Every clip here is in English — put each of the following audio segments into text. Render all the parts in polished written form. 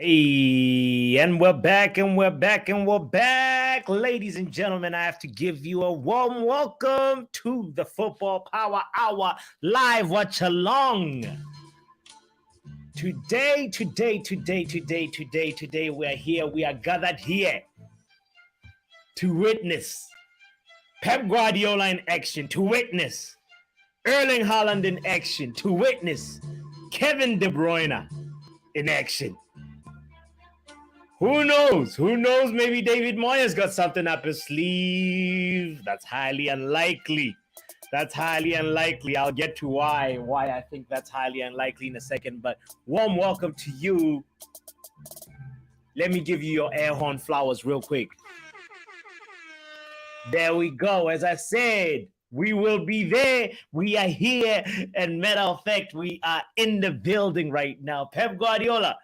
Hey, and we're back, ladies and gentlemen. I have to give you a warm welcome to the Football Power Hour live watch along. Today, we are gathered here to witness Pep Guardiola in action, to witness Erling Haaland in action, to witness Kevin De Bruyne in action. Who knows? Maybe David Moyes got something up his sleeve. That's highly unlikely. I'll get to why I think that's highly unlikely in a second. But warm welcome to you. Let me give you your air horn flowers real quick. There we go. As I said, we will be there. We are here. And matter of fact, we are in the building right now. Pep Guardiola.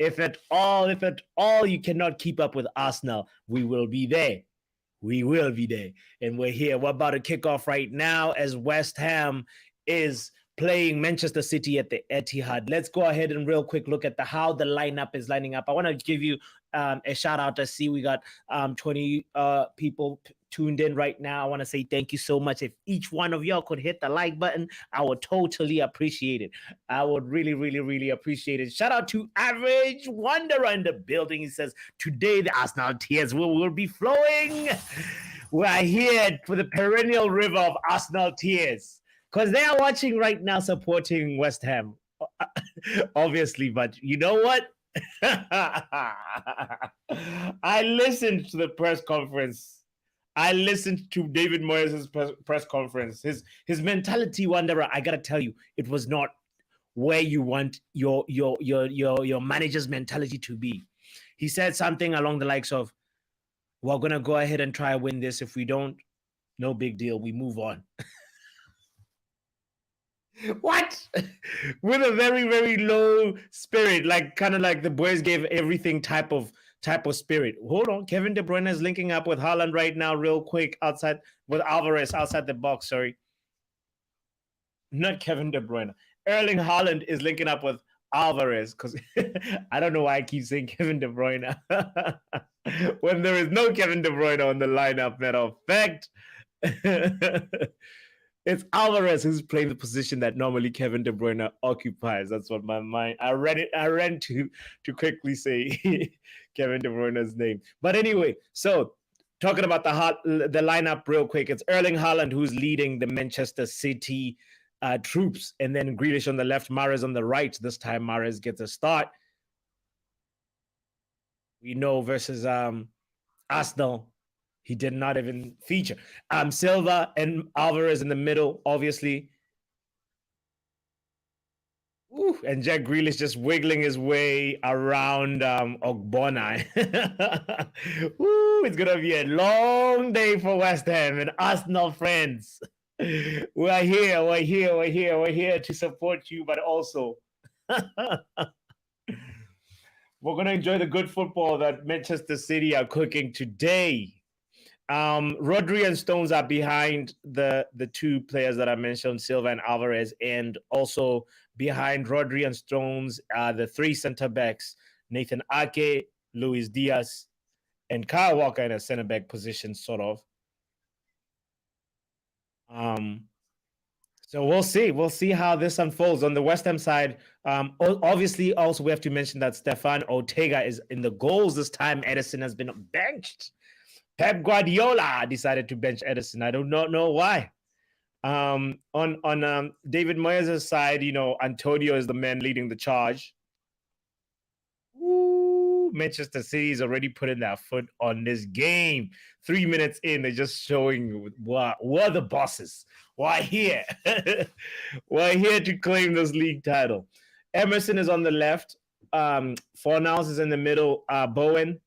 If at all you cannot keep up with Arsenal, we will be there. And we're here. We're about to kick off right now as West Ham is playing Manchester City at the Etihad. Let's go ahead and real quick look at how the lineup is lining up. I want to give you a shout out. I see we got 20 people tuned in right now. I want to say thank you so much. If each one of y'all could hit the like button, I would totally appreciate it. I would really appreciate it. Shout out to Average Wanderer in the building. He says, today the Arsenal tears will be flowing. We're here for the perennial river of Arsenal tears. Because they are watching right now, supporting West Ham. Obviously, but you know what? I listened to the press conference. I listened to David Moyes' press conference. His mentality, Wanderer, I gotta tell you, it was not where you want your manager's mentality to be. He said something along the likes of, we're gonna go ahead and try to win this. If we don't, no big deal. We move on. What? With a very low spirit, kind of like the boys gave everything type of spirit. Hold on, Kevin De Bruyne is linking up with Haaland right now, real quick, outside with Alvarez outside the box. Sorry, not Kevin De Bruyne. Erling Haaland is linking up with Alvarez, because I don't know why I keep saying Kevin De Bruyne when there is no Kevin De Bruyne on the lineup. Matter of fact. It's Alvarez who's playing the position that normally Kevin De Bruyne occupies. That's what my mind. I ran to quickly say Kevin De Bruyne's name. But anyway, so talking about the lineup real quick, it's Erling Haaland who's leading the Manchester City troops, and then Grealish on the left, Mahrez on the right. This time Mahrez gets a start. We know versus Arsenal, he did not even feature. Silva and Alvarez in the middle, obviously. Ooh, and Jack Grealish just wiggling his way around Ogbonna. Ooh, it's going to be a long day for West Ham and Arsenal friends. We're here to support you, but also we're going to enjoy the good football that Manchester City are cooking today. Rodri and Stones are behind the two players that I mentioned, Silva and Alvarez, and also behind Rodri and Stones are the three center backs, Nathan Ake, Luis Diaz, and Kyle Walker in a center back position, sort of. So we'll see how this unfolds. On the West Ham side, obviously also we have to mention that Stefan Ortega is in the goals this time. Edison has been benched. Pep Guardiola decided to bench Edison. I do not know why. On David Moyes' side, Antonio is the man leading the charge. Ooh, Manchester City is already putting their foot on this game. 3 minutes in, they're just showing we're the bosses. We're here. We're here to claim this league title. Emerson is on the left. Fornals is in the middle. Bowen.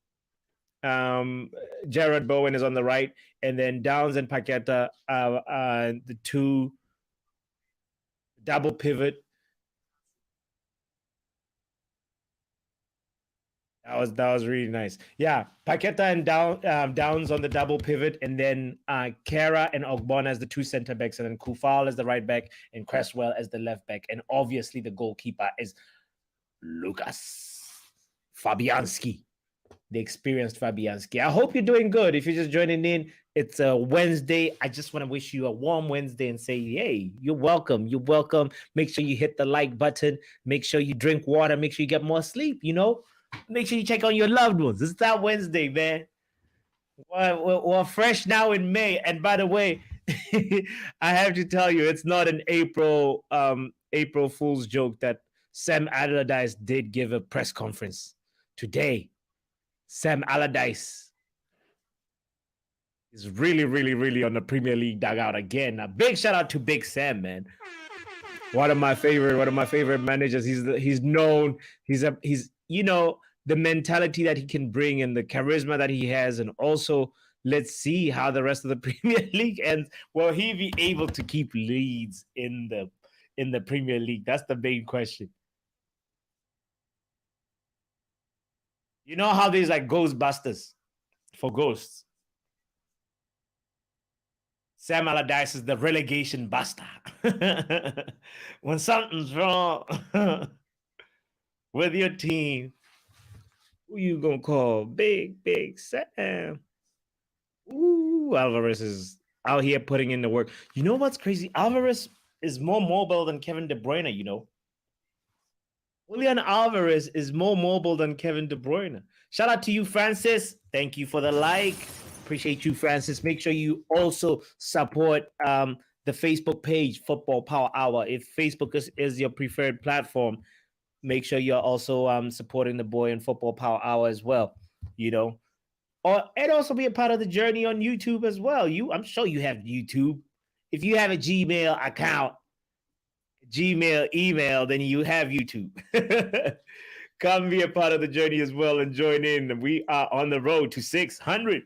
Jared Bowen is on the right, and then Downs and Paqueta, the two double pivot. That was really nice. Yeah, Paqueta and Downs on the double pivot, and then Kara and Ogbonna as the two center backs, and then Kufal as the right back, and Cresswell as the left back, and obviously the goalkeeper is Lucas. Fabianski, the experienced Fabianski. I hope you're doing good. If you're just joining in, it's a Wednesday. I just want to wish you a warm Wednesday and say, hey, you're welcome. You're welcome. Make sure you hit the like button. Make sure you drink water. Make sure you get more sleep, you know? Make sure you check on your loved ones. It's that Wednesday, man. We're fresh now in May. And by the way, I have to tell you, it's not an April Fool's joke that Sam Allardyce did give a press conference today. Sam Allardyce is really, really, really on the Premier League dugout again. A big shout out to Big Sam, man. One of my favorite managers. He's known. He's you know, the mentality that he can bring and the charisma that he has, and also let's see how the rest of the Premier League ends. Will he be able to keep leads in the Premier League? That's the main question. You know how there's like Ghostbusters for ghosts? Sam Allardyce is the relegation buster. When something's wrong with your team, who you gonna call? Big Sam. Ooh, Alvarez is out here putting in the work. You know what's crazy? Alvarez is more mobile than Kevin De Bruyne, you know. Julian Alvarez is more mobile than Kevin De Bruyne. Shout out to you, Francis. Thank you for the like. Appreciate you, Francis. Make sure you also support the Facebook page, Football Power Hour. If Facebook is your preferred platform, make sure you're also supporting the boy in Football Power Hour as well, you know. And also be a part of the journey on YouTube as well. I'm sure you have YouTube. If you have a Gmail account, Gmail email, then you have YouTube. Come be a part of the journey as well and join in. We are on the road to 600.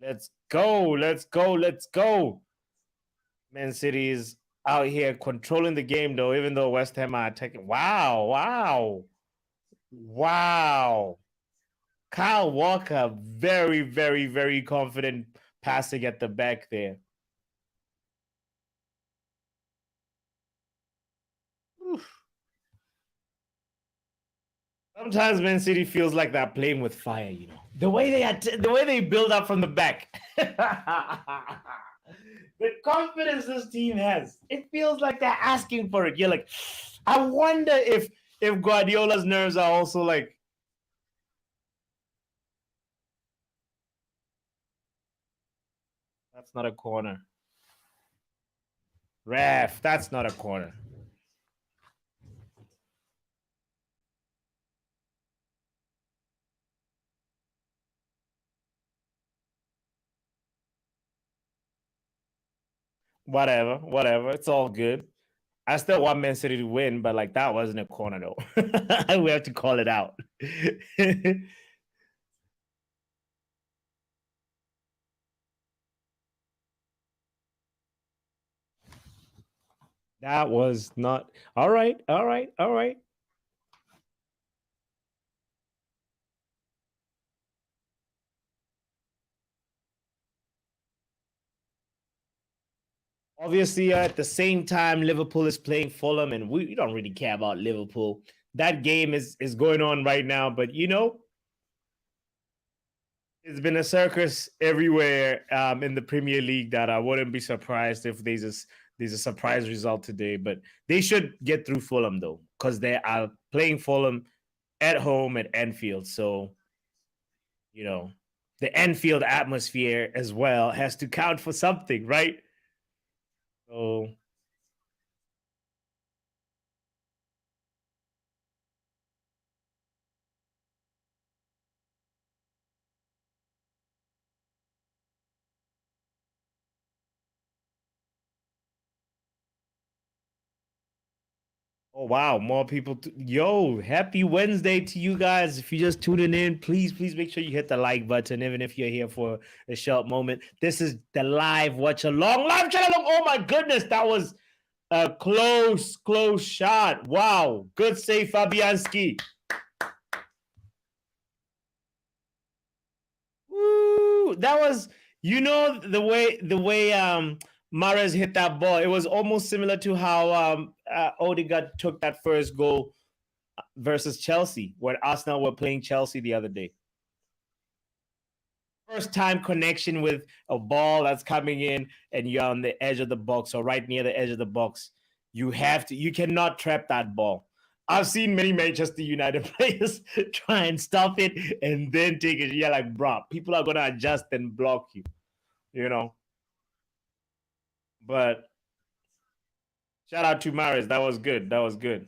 Let's go. Man City is out here controlling the game, though, even though West Ham are attacking. Wow. Kyle Walker, very, very, very confident passing at the back there. Oof. Sometimes Man City feels like they're playing with fire, you know. The way they build up from the back. The confidence this team has. It feels like they're asking for it. You're like, I wonder if Guardiola's nerves are also like, that's not a corner. Ref, that's not a corner. Whatever. It's all good. I still want Man City to win, but like that wasn't a corner though. We have to call it out. That was not all right. Obviously, at the same time, Liverpool is playing Fulham, and we don't really care about Liverpool. That game is going on right now, but you know, it's been a circus everywhere in the Premier League that I wouldn't be surprised if there's a surprise result today. But they should get through Fulham though, because they are playing Fulham at home at Anfield. So, you know, the Anfield atmosphere as well has to count for something, right? So oh wow, more people. Yo, happy Wednesday to you guys. If you're just tuning in, please make sure you hit the like button, even if you're here for a short moment. This is the live watch along. Live chat along. Oh my goodness, that was a close shot. Wow. Good save, Fabianski. Woo, that was, You know the way Mahrez hit that ball. It was almost similar to how Odegaard took that first goal versus Chelsea when Arsenal were playing Chelsea the other day. First time connection with a ball that's coming in and you're on the edge of the box or right near the edge of the box. You cannot trap that ball. I've seen many Manchester United players try and stop it and then take it. You're like, bro, people are gonna adjust and block you, you know. But shout out to Mahrez. That was good. That was good.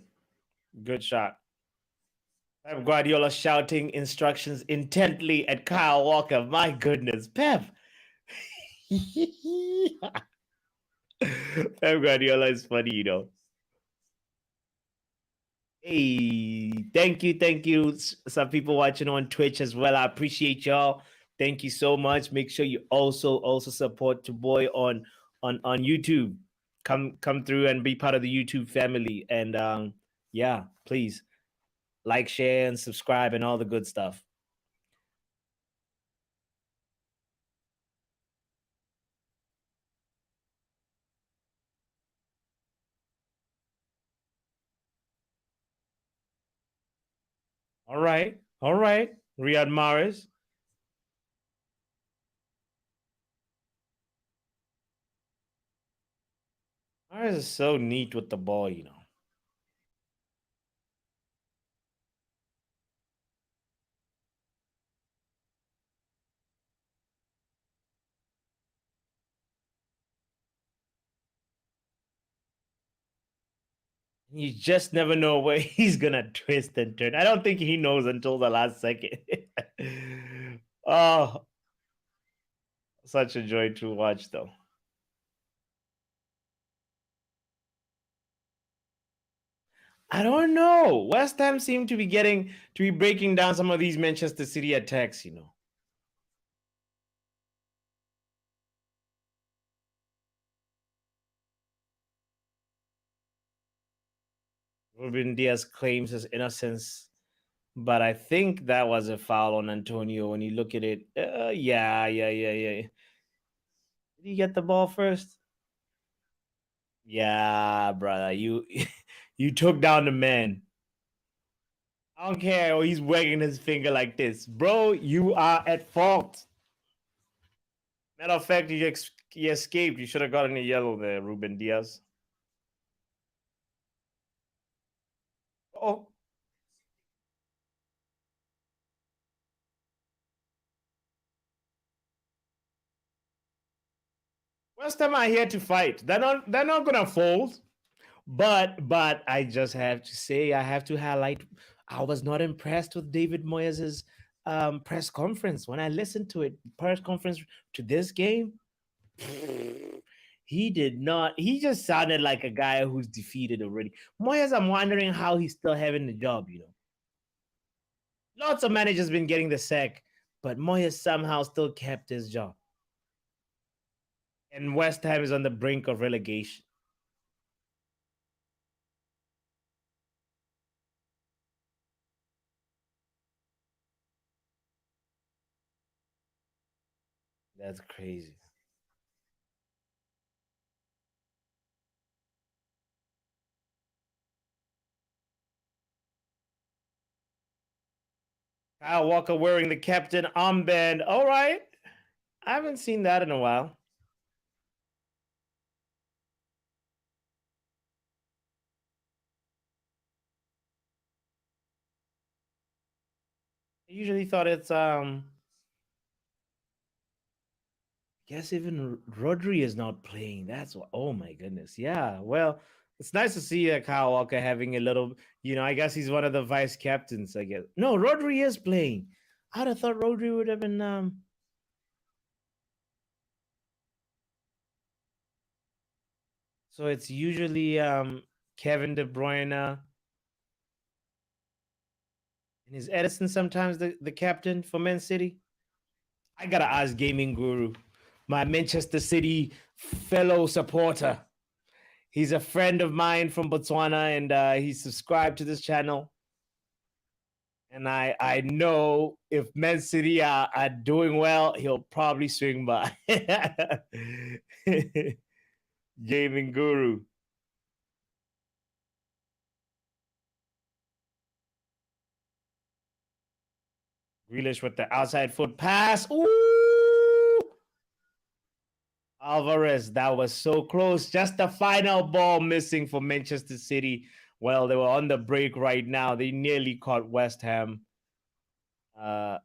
Good shot. Pep Guardiola shouting instructions intently at Kyle Walker. My goodness, Pep. Pep Guardiola is funny, you know. Hey, thank you, thank you. Some people watching on Twitch as well. I appreciate y'all. Thank you so much. Make sure you also support your boy on YouTube. Come through and be part of the YouTube family. And yeah, please like, share, and subscribe, and all the good stuff. All right, Riyad Mahrez. Mahrez is so neat with the ball, you know. You just never know where he's gonna twist and turn. I don't think he knows until the last second. Oh, such a joy to watch, though. I don't know. West Ham seem to be breaking down some of these Manchester City attacks, you know. Ruben Diaz claims his innocence, but I think that was a foul on Antonio when you look at it. Yeah. Did he get the ball first? Yeah, brother. You you took down the man. I don't care. Oh, he's wagging his finger like this. Bro, you are at fault. Matter of fact, you escaped. You should have gotten a yellow there, Ruben Diaz. Oh, West Ham are here to fight. They're not gonna fold. But I just have to say, I have to highlight, I was not impressed with David Moyes' press conference. When I listened to it, press conference to this game, he did not, he just sounded like a guy who's defeated already. Moyes, I'm wondering how he's still having the job, you know. Lots of managers been getting the sack, but Moyes somehow still kept his job. And West Ham is on the brink of relegation. That's crazy. Kyle Walker wearing the captain armband. All right. I haven't seen that in a while. I usually thought it's I guess even Rodri is not playing. That's what, oh my goodness. Yeah. Well, it's nice to see Kyle Walker having a little, you know, I guess he's one of the vice captains, I guess. No, Rodri is playing. I'd have thought Rodri would have been so it's usually Kevin De Bruyne. And is Edison sometimes the captain for Man City? I gotta ask Gaming Guru, my Manchester City fellow supporter. He's a friend of mine from Botswana, and he's subscribed to this channel. And I know if Man City are doing well, he'll probably swing by. Gaming Guru. Grealish with the outside foot pass. Ooh! Alvarez, that was so close. Just the final ball missing for Manchester City. Well, they were on the break right now. They nearly caught West Ham. A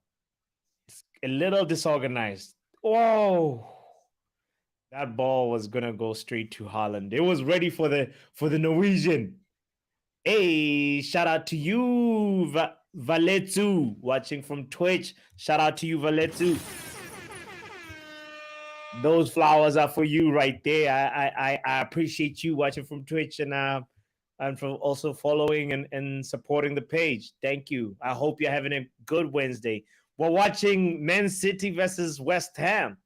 little disorganized. Whoa. That ball was gonna go straight to Haaland. It was ready for the Norwegian. Hey, shout out to you, Valetsu, watching from Twitch. Shout out to you, Valetsu. Those flowers are for you right there. I appreciate you watching from Twitch and for also following and supporting the page. Thank you. I hope you're having a good Wednesday. We're watching Man City versus West Ham.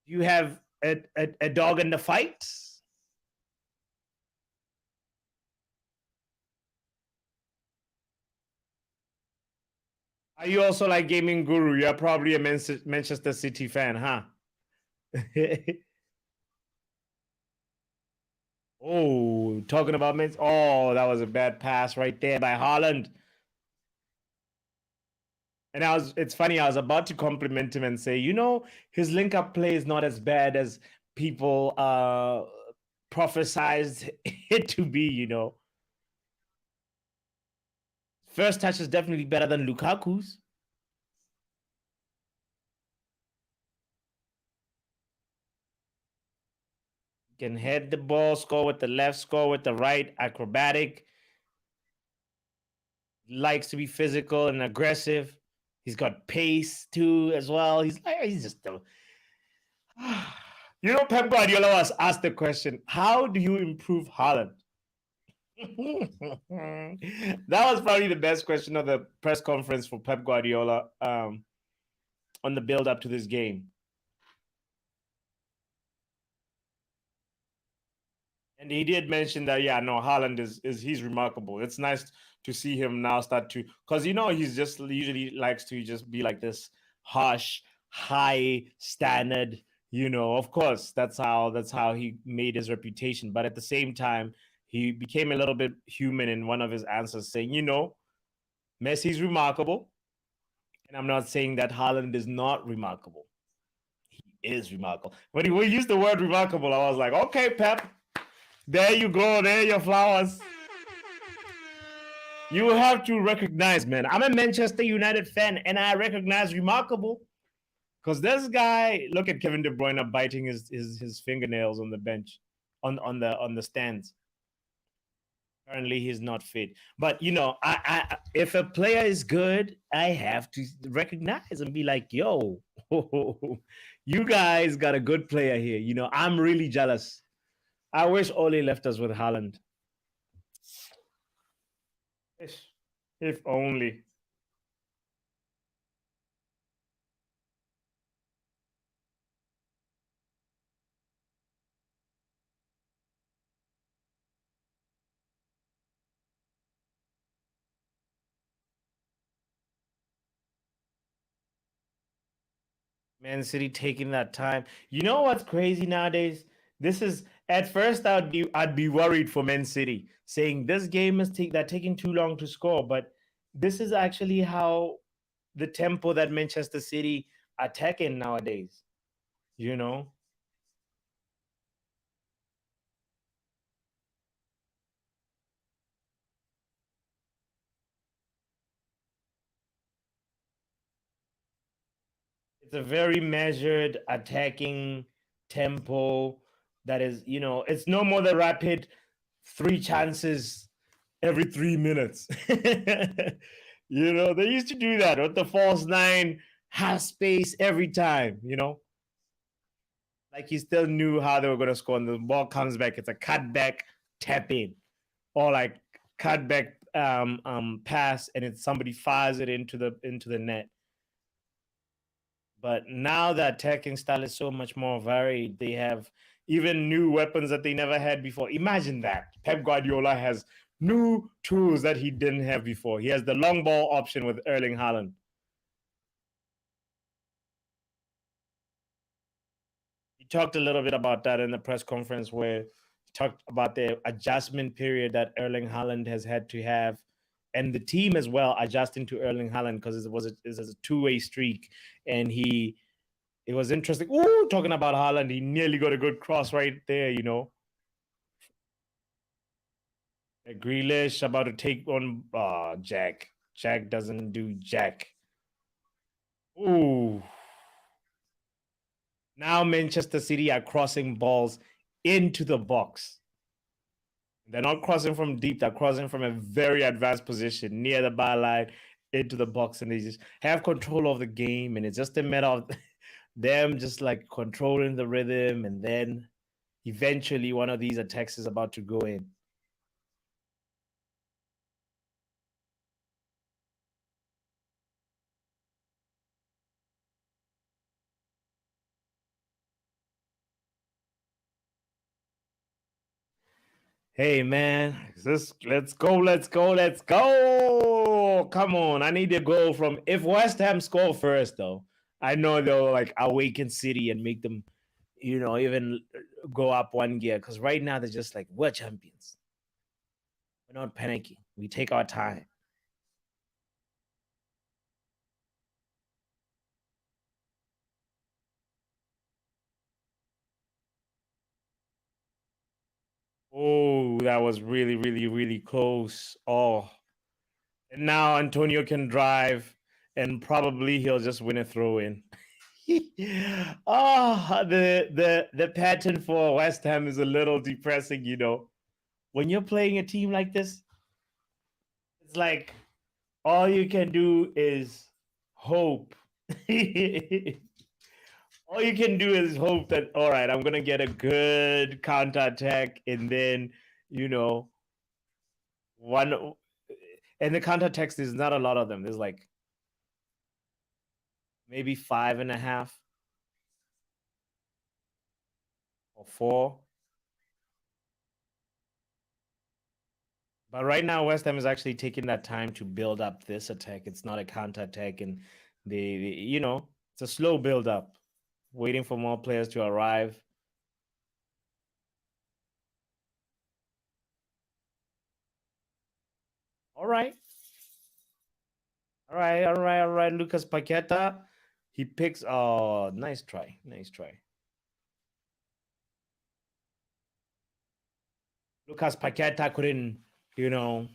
You have a dog in the fight? Are you also like Gaming Guru? You're probably a Manchester City fan, huh? Oh, talking about men. Oh, that was a bad pass right there by Haaland. And it's funny, I was about to compliment him and say, his link up play is not as bad as people prophesized it to be. First touch is definitely better than Lukaku's. Can head the ball, score with the left, score with the right, acrobatic. Likes to be physical and aggressive. He's got pace too as well. He's just Pep Guardiola was asked the question, how do you improve Haaland? That was probably the best question of the press conference for Pep Guardiola on the build up to this game. And he did mention that, Haaland he's remarkable. It's nice to see him now start to, because he's just usually likes to just be like this harsh, high standard. Of course, that's how he made his reputation. But at the same time, he became a little bit human in one of his answers, saying, Messi's remarkable, and I'm not saying that Haaland is not remarkable. He is remarkable. When he used the word remarkable, I was like, okay, Pep. There you go. There are your flowers. You have to recognize, man. I'm a Manchester United fan, and I recognize remarkable. Because this guy, look at Kevin De Bruyne biting his fingernails on the bench, on the stands. Apparently, he's not fit. But I if a player is good, I have to recognize and be like, yo, you guys got a good player here. I'm really jealous. I wish Ole left us with Haaland. If only. Man City taking that time. You know what's crazy nowadays? This is at first I'd be worried for Man City, saying this game is taking too long to score. But this is actually how the tempo that Manchester City attacking nowadays. You know, it's a very measured attacking tempo that is, it's no more the rapid 3 chances every 3 minutes. They used to do that with the false nine, half space every time. Like he still knew how they were going to score. And the ball comes back, it's a cutback, tap in, or like cutback pass, and it's somebody fires it into the net. But now the attacking style is so much more varied. They have even new weapons that they never had before. Imagine that. Pep Guardiola has new tools that he didn't have before. He has the long ball option with Erling Haaland. He talked a little bit about that in the press conference where he talked about the adjustment period that Erling Haaland has had to have, and the team as well adjusting to Erling Haaland because it was a two-way streak, and it was interesting. Ooh, talking about Haaland, he nearly got a good cross right there, you know. Grealish about to take on Jack. Jack doesn't do Jack. Ooh. Now Manchester City are crossing balls into the box. They're not crossing from deep, they're crossing from a very advanced position near the byline into the box, and they just have control of the game, and it's just a matter of them just like controlling the rhythm, and then eventually one of these attacks is about to go in. Hey man, let's go. Come on, I need to go from if West Ham score first though. I know they'll like awaken City and make them, even go up one gear. Because right now they're just like, we're champions. We're not panicking. We take our time. Oh, that was really, really, really close. Oh, and now Antonio can drive, and probably he'll just win a throw in. Oh, the pattern for West Ham is a little depressing, you know. When you're playing a team like this, it's like all you can do is hope. All you can do is hope that, all right, I'm gonna get a good counter attack, and then you know one, and the counter attacks, there's not a lot of them. There's like maybe 5.5 or 4. But right now, West Ham is actually taking that time to build up this attack. It's not a counter attack, and it's a slow build up, waiting for more players to arrive. All right, all right. Lucas Paqueta, he picks. Oh, nice try. Lucas Paqueta couldn't, you know,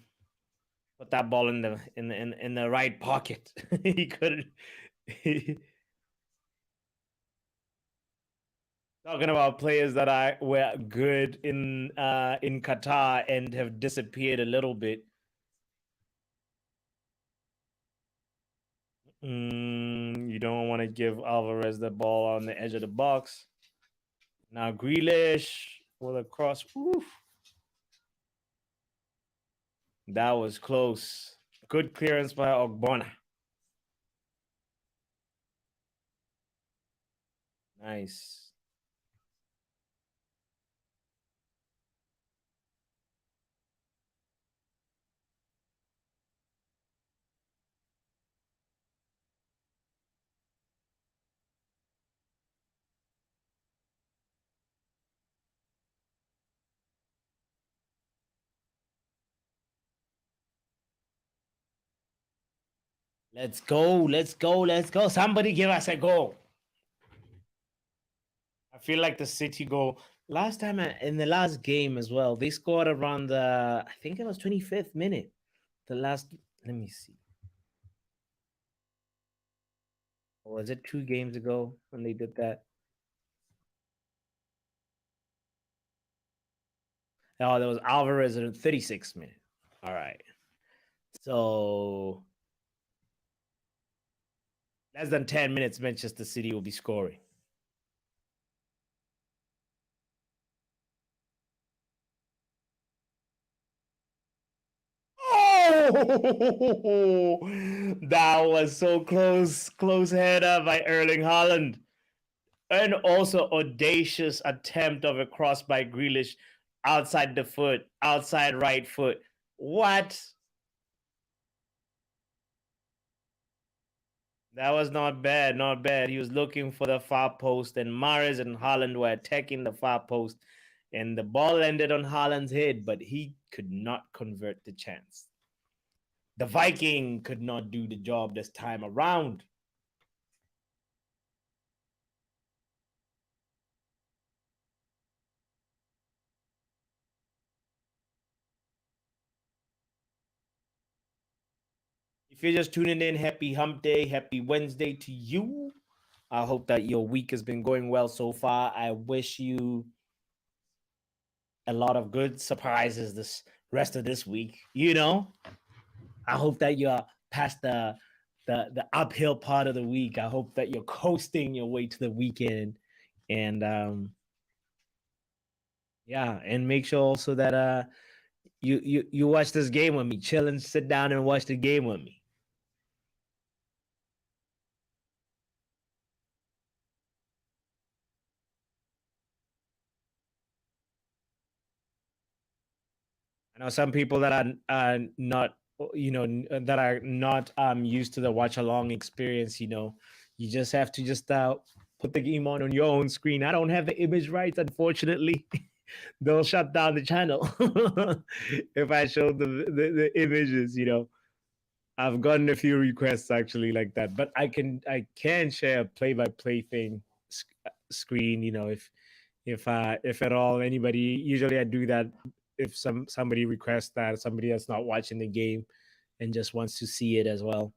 put that ball in the right pocket. He couldn't. Talking about players that were good in Qatar and have disappeared a little bit. You don't want to give Alvarez the ball on the edge of the box. Now Grealish with a cross. Oof. That was close. Good clearance by Ogbonna. Nice. Let's go. Somebody give us a goal. I feel like the City goal last time in the last game as well. They scored around I think it was 25th minute. The last, let me see. Or was it 2 games ago when they did that? Oh, there was Alvarez in the 36th minute. All right. So less than 10 minutes, Manchester City will be scoring. Oh, that was so close. Close header by Erling Haaland. And also audacious attempt of a cross by Grealish outside the foot, outside right foot. What? That was not bad, not bad. He was looking for the far post, and Mahrez and Haaland were attacking the far post, and the ball landed on Haaland's head, but he could not convert the chance. The Viking could not do the job this time around. If you're just tuning in, happy hump day, happy Wednesday to you. I hope that your week has been going well so far. I wish you a lot of good surprises this rest of this week. I hope that you're past the uphill part of the week. I hope that you're coasting your way to the weekend, and yeah, and make sure also that you watch this game with me. Chill and sit down and watch the game with me. I know some people that are not, that are not used to the watch along experience. You just have to just put the game on your own screen. I don't have the image rights, unfortunately. They'll shut down the channel if I show the images. I've gotten a few requests actually like that, but I can share a play by play thing screen. If at all anybody, usually I do that if somebody requests that, somebody that's not watching the game and just wants to see it as well,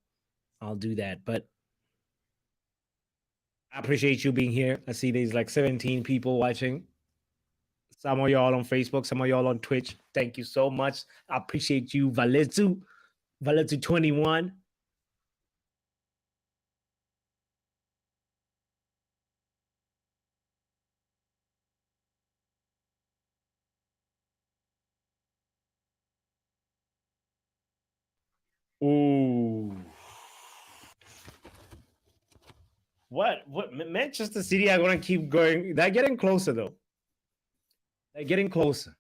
I'll do that. But I appreciate you being here. I see there's like 17 people watching. Some of y'all on Facebook, some of y'all on Twitch. Thank you so much. I appreciate you, Valetu 21. Ooh. What Manchester City are gonna keep going. They're getting closer though. They're getting closer.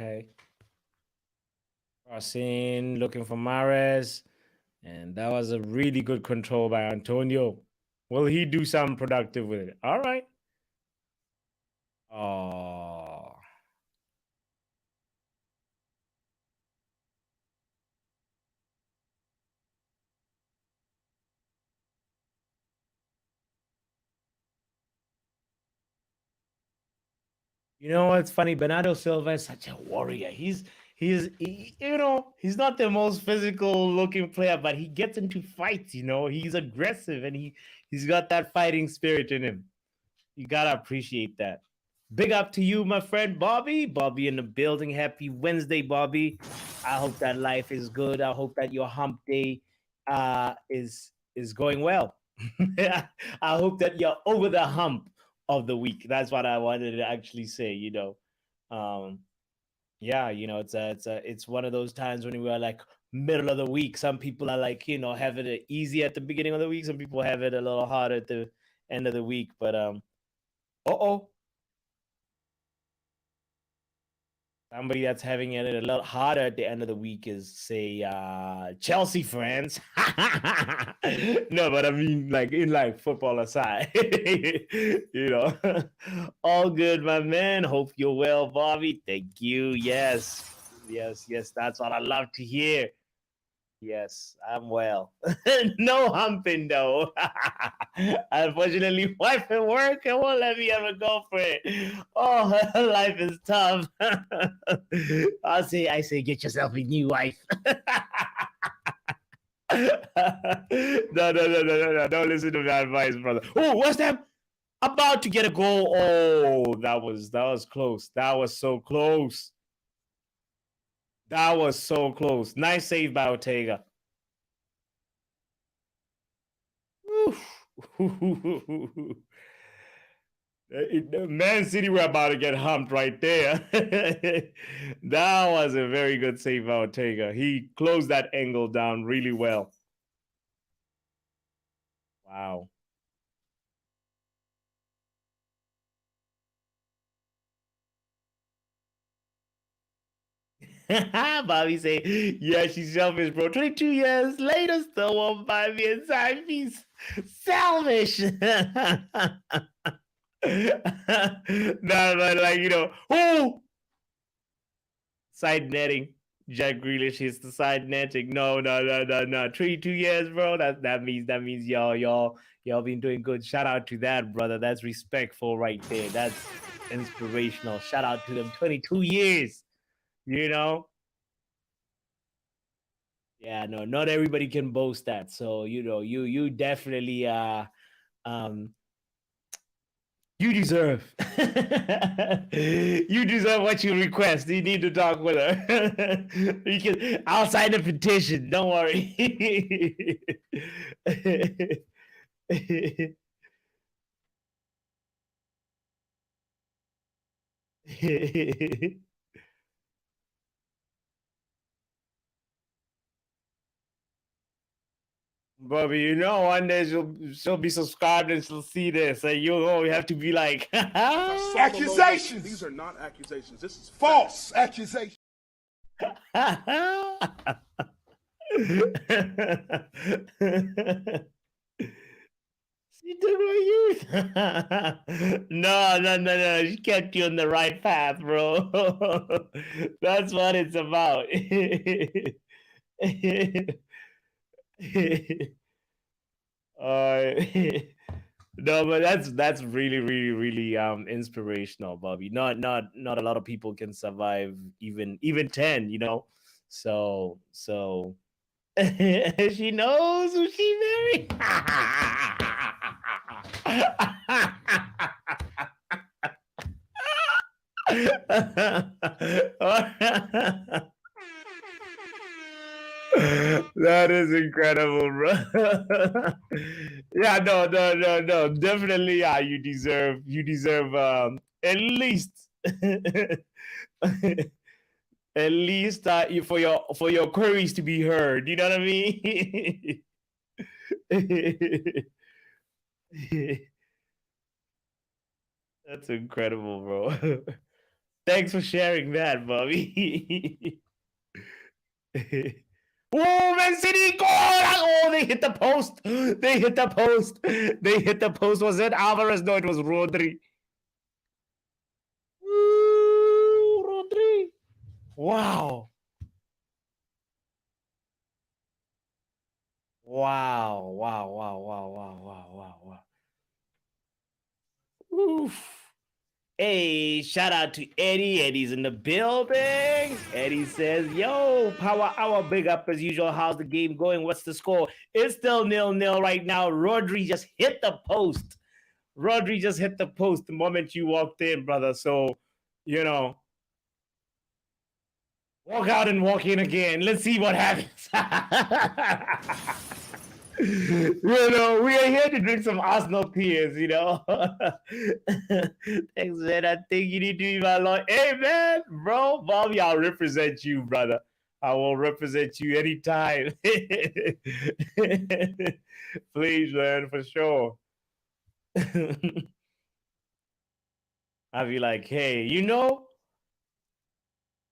Okay. Crossing, looking for Mahrez. And that was a really good control by Antonio. Will he do something productive with it? All right. Oh. You know what's funny? Bernardo Silva is such a warrior. He's not the most physical looking player, but he gets into fights. He's aggressive and he's got that fighting spirit in him. You gotta appreciate that. Big up to you, my friend Bobby. Bobby in the building. Happy Wednesday, Bobby. I hope that life is good. I hope that your hump day is going well. I hope that you're over the hump of the week. That's what I wanted to actually say. Um, yeah, it's one of those times when we are like middle of the week. Some people are like have it easy at the beginning of the week. Some people have it a little harder at the end of the week. But oh, somebody that's having it a little harder at the end of the week is, say, Chelsea fans. No, but I mean, like, in like football aside, all good, my man. Hope you're well, Bobby. Thank you. Yes, yes, yes. That's what I love to hear. Yes, I'm well. No humping though. Unfortunately, wife at work and won't let me have a girlfriend. Oh, life is tough. I say, get yourself a new wife. No. Don't listen to that advice, brother. Oh, Westham about to get a goal. Oh, that was close. That was so close. That was so close. Nice save by Ortega. Man City were about to get humped right there. That was a very good save by Ortega. He closed that angle down really well. Wow. Bobby say, yeah, she's selfish, bro. 22 years later, still won't buy me a side piece. Selfish. No, but like, who? Side netting. Jack Grealish hits the side netting. No. 22 years, bro. That means y'all been doing good. Shout out to that, brother. That's respectful right there. That's inspirational. Shout out to them. 22 years. Yeah, no, not everybody can boast that. So, you definitely you deserve. You deserve what you request. You need to talk with her. I'll sign the petition. Don't worry. Bobby, one day she'll be subscribed and she'll see this, and you have to be like, accusations. These are not accusations. This is false accusations. She took my youth. No. She kept you on the right path, bro. That's what it's about. No, but that's really, really, really inspirational, Bobby. Not a lot of people can survive even 10, So she knows who she married. That is incredible, bro. Yeah, no. Definitely, yeah, you deserve at least at least for your queries to be heard. You know what I mean? That's incredible, bro. Thanks for sharing that, Bobby. Oh, Man City goal! Oh, they hit the post. They hit the post. Was it Alvarez? No, it was Rodri. Ooh, Rodri. Wow. Oof. Hey, shout out to Eddie. Eddie's in the building. Eddie says, yo, power hour, big up as usual. How's the game going? What's the score? It's still 0-0 right now. Rodri just hit the post. The moment you walked in, brother. So, walk out and walk in again. Let's see what happens. We are here to drink some Arsenal tears, Thanks, man. I think you need to be my lawyer. Hey, man, bro, Bobby, I'll represent you, brother. I will represent you anytime. Please, man, for sure. I'll be like, hey,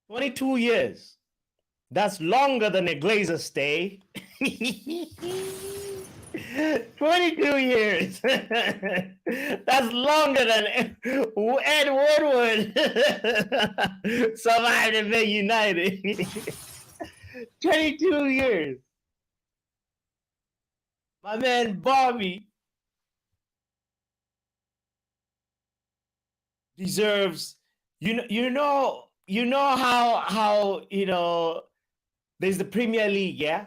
22 years. That's longer than a Glazer stay. 22 years. That's longer than Ed Woodward survived in Man United. 22 years. My man Bobby deserves, how there's the Premier League, yeah?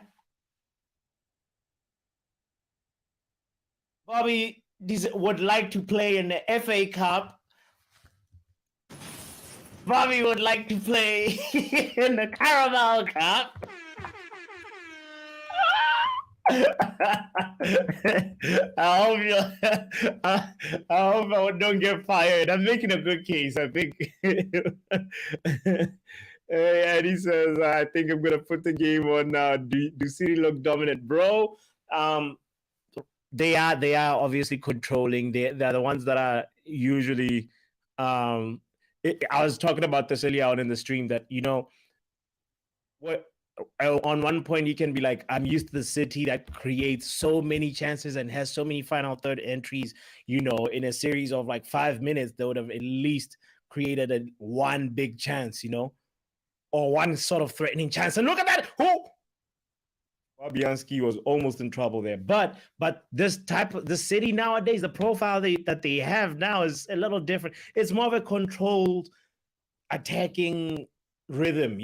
Bobby would like to play in the FA Cup. Bobby would like to play in the Carabao Cup. I hope you. I hope I don't get fired. I'm making a good case. I think. And he says, "I think I'm gonna put the game on now. Do City look dominant, bro? Um, they are obviously controlling. They're the ones that are usually. I was talking about this earlier on in the stream that what on one point you can be like, I'm used to the City that creates so many chances and has so many final third entries. In a series of like 5 minutes, they would have at least created one big chance, or one sort of threatening chance. And look at that! Fabianski was almost in trouble there. But the City nowadays, the profile that they have now is a little different. It's more of a controlled attacking rhythm,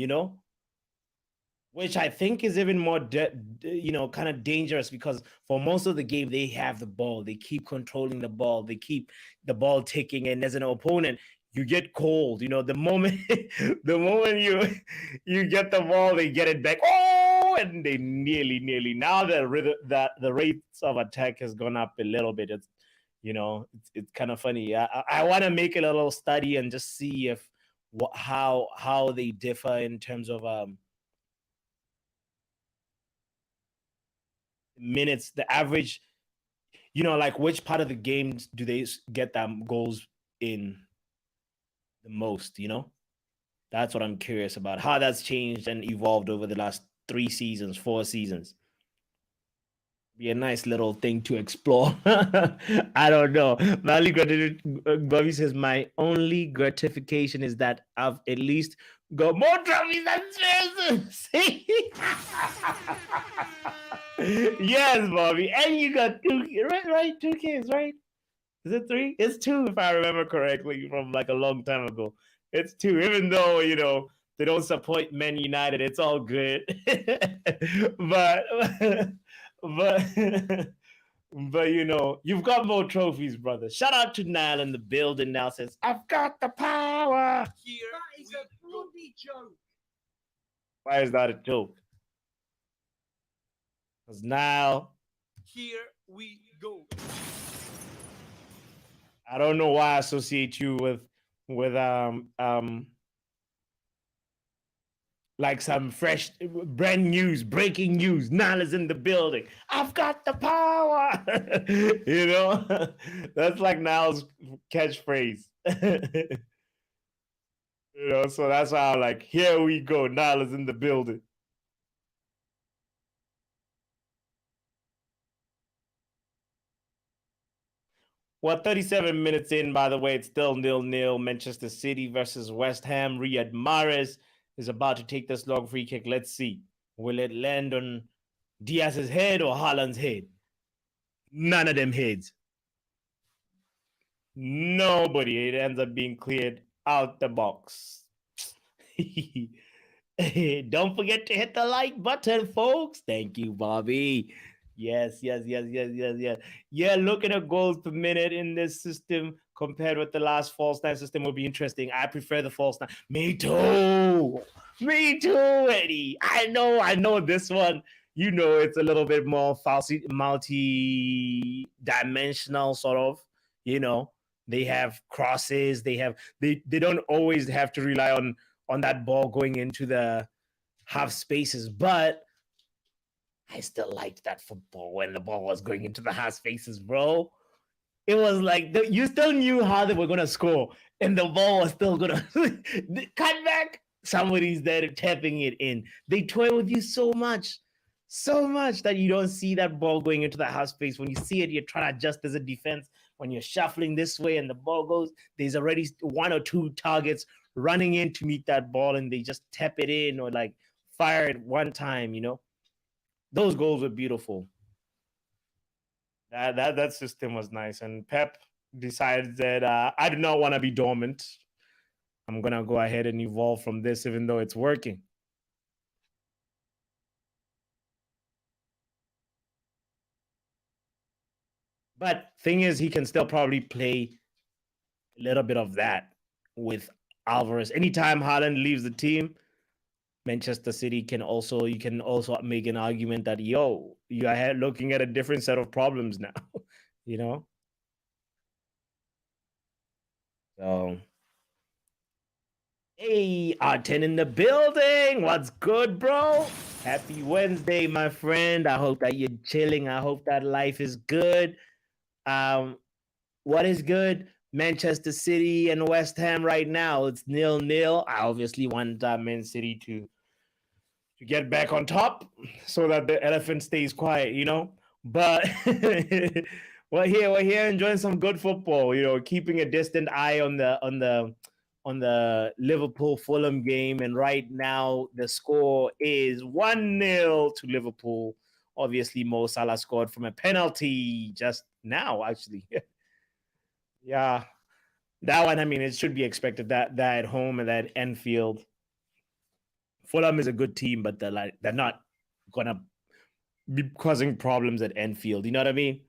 which I think is even more, kind of dangerous, because for most of the game, they have the ball. They keep controlling the ball. They keep the ball ticking. And as an opponent, you get cold. The moment you get the ball, they get it back. Oh, and they nearly. Now the rates of attack has gone up a little bit. It's kind of funny. I want to make a little study and just see how they differ in terms of minutes, the average, like which part of the game do they get them goals in the most, That's what I'm curious about, how that's changed and evolved over the last 4 seasons. Be a nice little thing to explore. I don't know. Bobby says, my only gratification is that I've at least got more trophies than Spurs. Yes, Bobby. And you got 2, right? 2 kids, right? Is it 3? It's 2, if I remember correctly, from like a long time ago. It's 2, even though, they don't support Man United. It's all good. but you've got more trophies, brother. Shout out to Niall in the building now. Says, I've got the power. Here that is a bloody joke. Why is that a joke? Because now, here we go. I don't know why I associate you with like some fresh, brand news, breaking news. Nala's in the building. I've got the power. That's like Niall's catchphrase. So that's how, like, here we go. Nala's in the building. Well, 37 minutes in, by the way, it's still 0-0. Manchester City versus West Ham. Riyad Mahrez is about to take this long free kick. Let's see. Will it land on Diaz's head or Haaland's head? None of them heads. Nobody. It ends up being cleared out the box. Don't forget to hit the like button, folks. Thank you, Bobby. Yes. Yeah, looking at goals per minute in this system compared with the last false nine system will be interesting. I prefer the false nine. Me too, Eddie. I know this one. It's a little bit more multi-dimensional, sort of. They have crosses. They don't always have to rely on that ball going into the half spaces, but I still liked that football when the ball was going into the half spaces, bro. It was like you still knew how they were going to score, and the ball was still going to cut back. Somebody's there tapping it in. They toy with you so much that you don't see that ball going into the half space. When you see it, you're trying to adjust as a defense. When you're shuffling this way and the ball goes, there's already 1 or 2 targets running in to meet that ball, and they just tap it in or like fire it one time, Those goals were beautiful. That system was nice. And Pep decides that I do not want to be dormant. I'm going to go ahead and evolve from this, even though it's working. But thing is, he can still probably play a little bit of that with Alvarez. Anytime Haaland leaves the team, Manchester City can also, you can also make an argument that, yo, you are looking at a different set of problems now, you know? So, hey, R10 in the building. What's good, bro? Happy Wednesday, my friend. I hope that you're chilling. I hope that life is good. What is good? Manchester City and West Ham right now. It's 0-0. I obviously want Man City to get back on top so that the elephant stays quiet, you know? But we're here enjoying some good football, you know, keeping a distant eye on the Liverpool Fulham game. And right now the score is 1-0 to Liverpool. Obviously, Mo Salah scored from a penalty just now, actually. Yeah. That one, I mean, it should be expected that at home and that Anfield. Fulham is a good team, but they're not gonna be causing problems at Anfield. You know what I mean?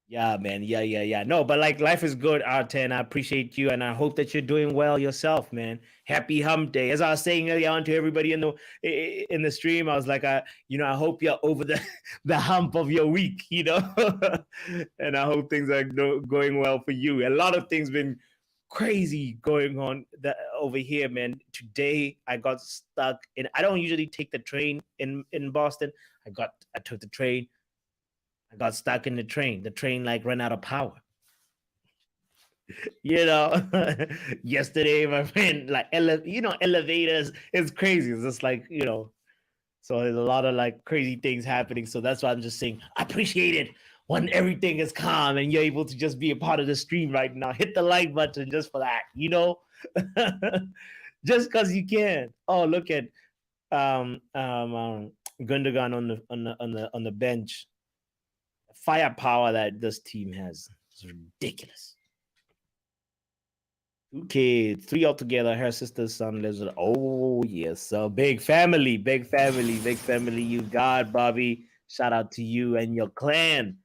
Yeah, man. Yeah. No, but like life is good, R10. I appreciate you, and I hope that you're doing well yourself, man. Happy Hump Day. As I was saying earlier on to everybody in the stream, I was like, I hope you're over the hump of your week, you know, and I hope things are going well for you. A lot of things been crazy going on over here, man. Today I got stuck in. I don't usually take the train in Boston. I took the train. I got stuck in the train. The train like ran out of power. You know, yesterday my friend like elevators. It's crazy. It's just like, you know. So there's a lot of like crazy things happening. So that's why I'm just saying I appreciate it when everything is calm and you're able to just be a part of the stream right now. Hit the like button just for that, you know, just because you can. Oh, look at Gundogan on the bench. Firepower that this team has is ridiculous. 2 kids, 3 altogether. Her sister's son lives with. Oh yes, so big family. You got, Bobby. Shout out to you and your clan.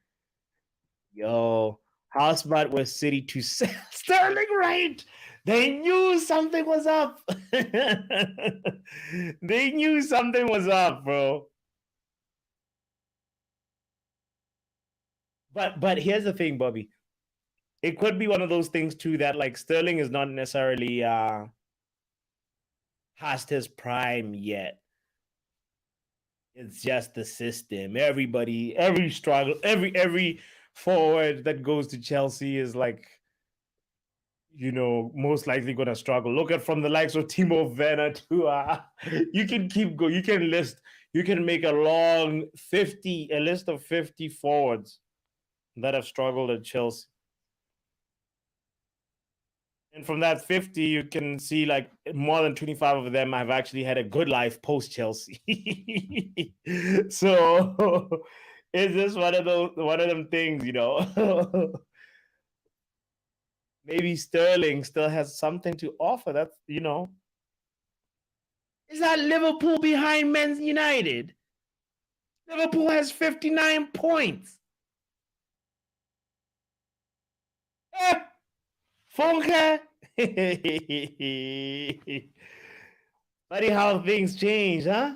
Yo, how smart was City to sell Sterling, right? They knew something was up. They knew something was up, bro. But here's the thing, Bobby. It could be one of those things too that like Sterling is not necessarily past his prime yet. It's just the system. Every struggle, every forward that goes to Chelsea is like, you know, most likely going to struggle. Look at from the likes of Timo Werner to you can keep going. You can make a list of 50 forwards that have struggled at Chelsea. And from that 50, you can see like more than 25 of them have actually had a good life post Chelsea. So it's just one of them things, you know. Maybe Sterling still has something to offer. That's, you know. Is that Liverpool behind Man United? Liverpool has 59 points. Funke. Funny how things change, huh?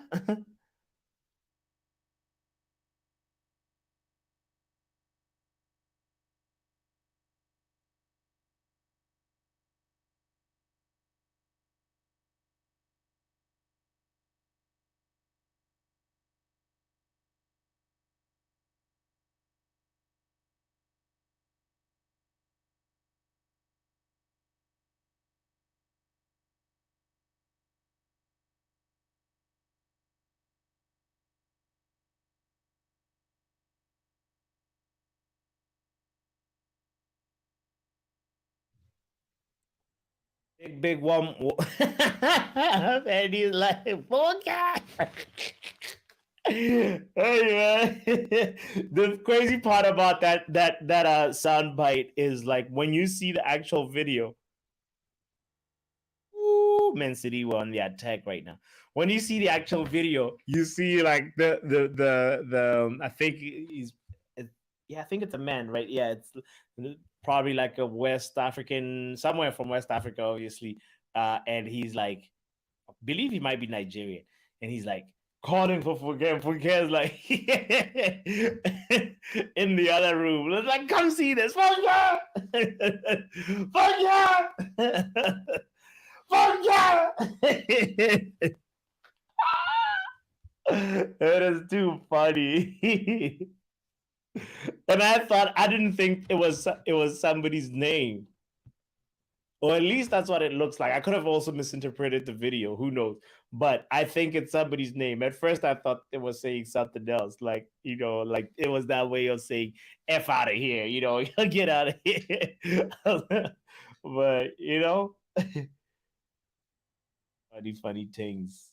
Big one. And he's like, Funke. Hey man, the crazy part about that soundbite is like when you see the actual video. Ooh, Man City were on the attack right now. When you see the actual video, you see like the I think I think it's a man, right? Yeah, it's probably like a West African, somewhere from West Africa, obviously. And he's like believe he might be Nigerian, and he's like calling for Fulham. Fulham's like in the other room. It's like, come see this. Fulham! Fulham! Fulham! It is too funny. And I didn't think it was somebody's name. Or at least that's what it looks like. I could have also misinterpreted the video. Who knows? But I think it's somebody's name. At first, I thought it was saying something else. Like, like it was that way of saying, F out of here. Get out of here. But, funny things.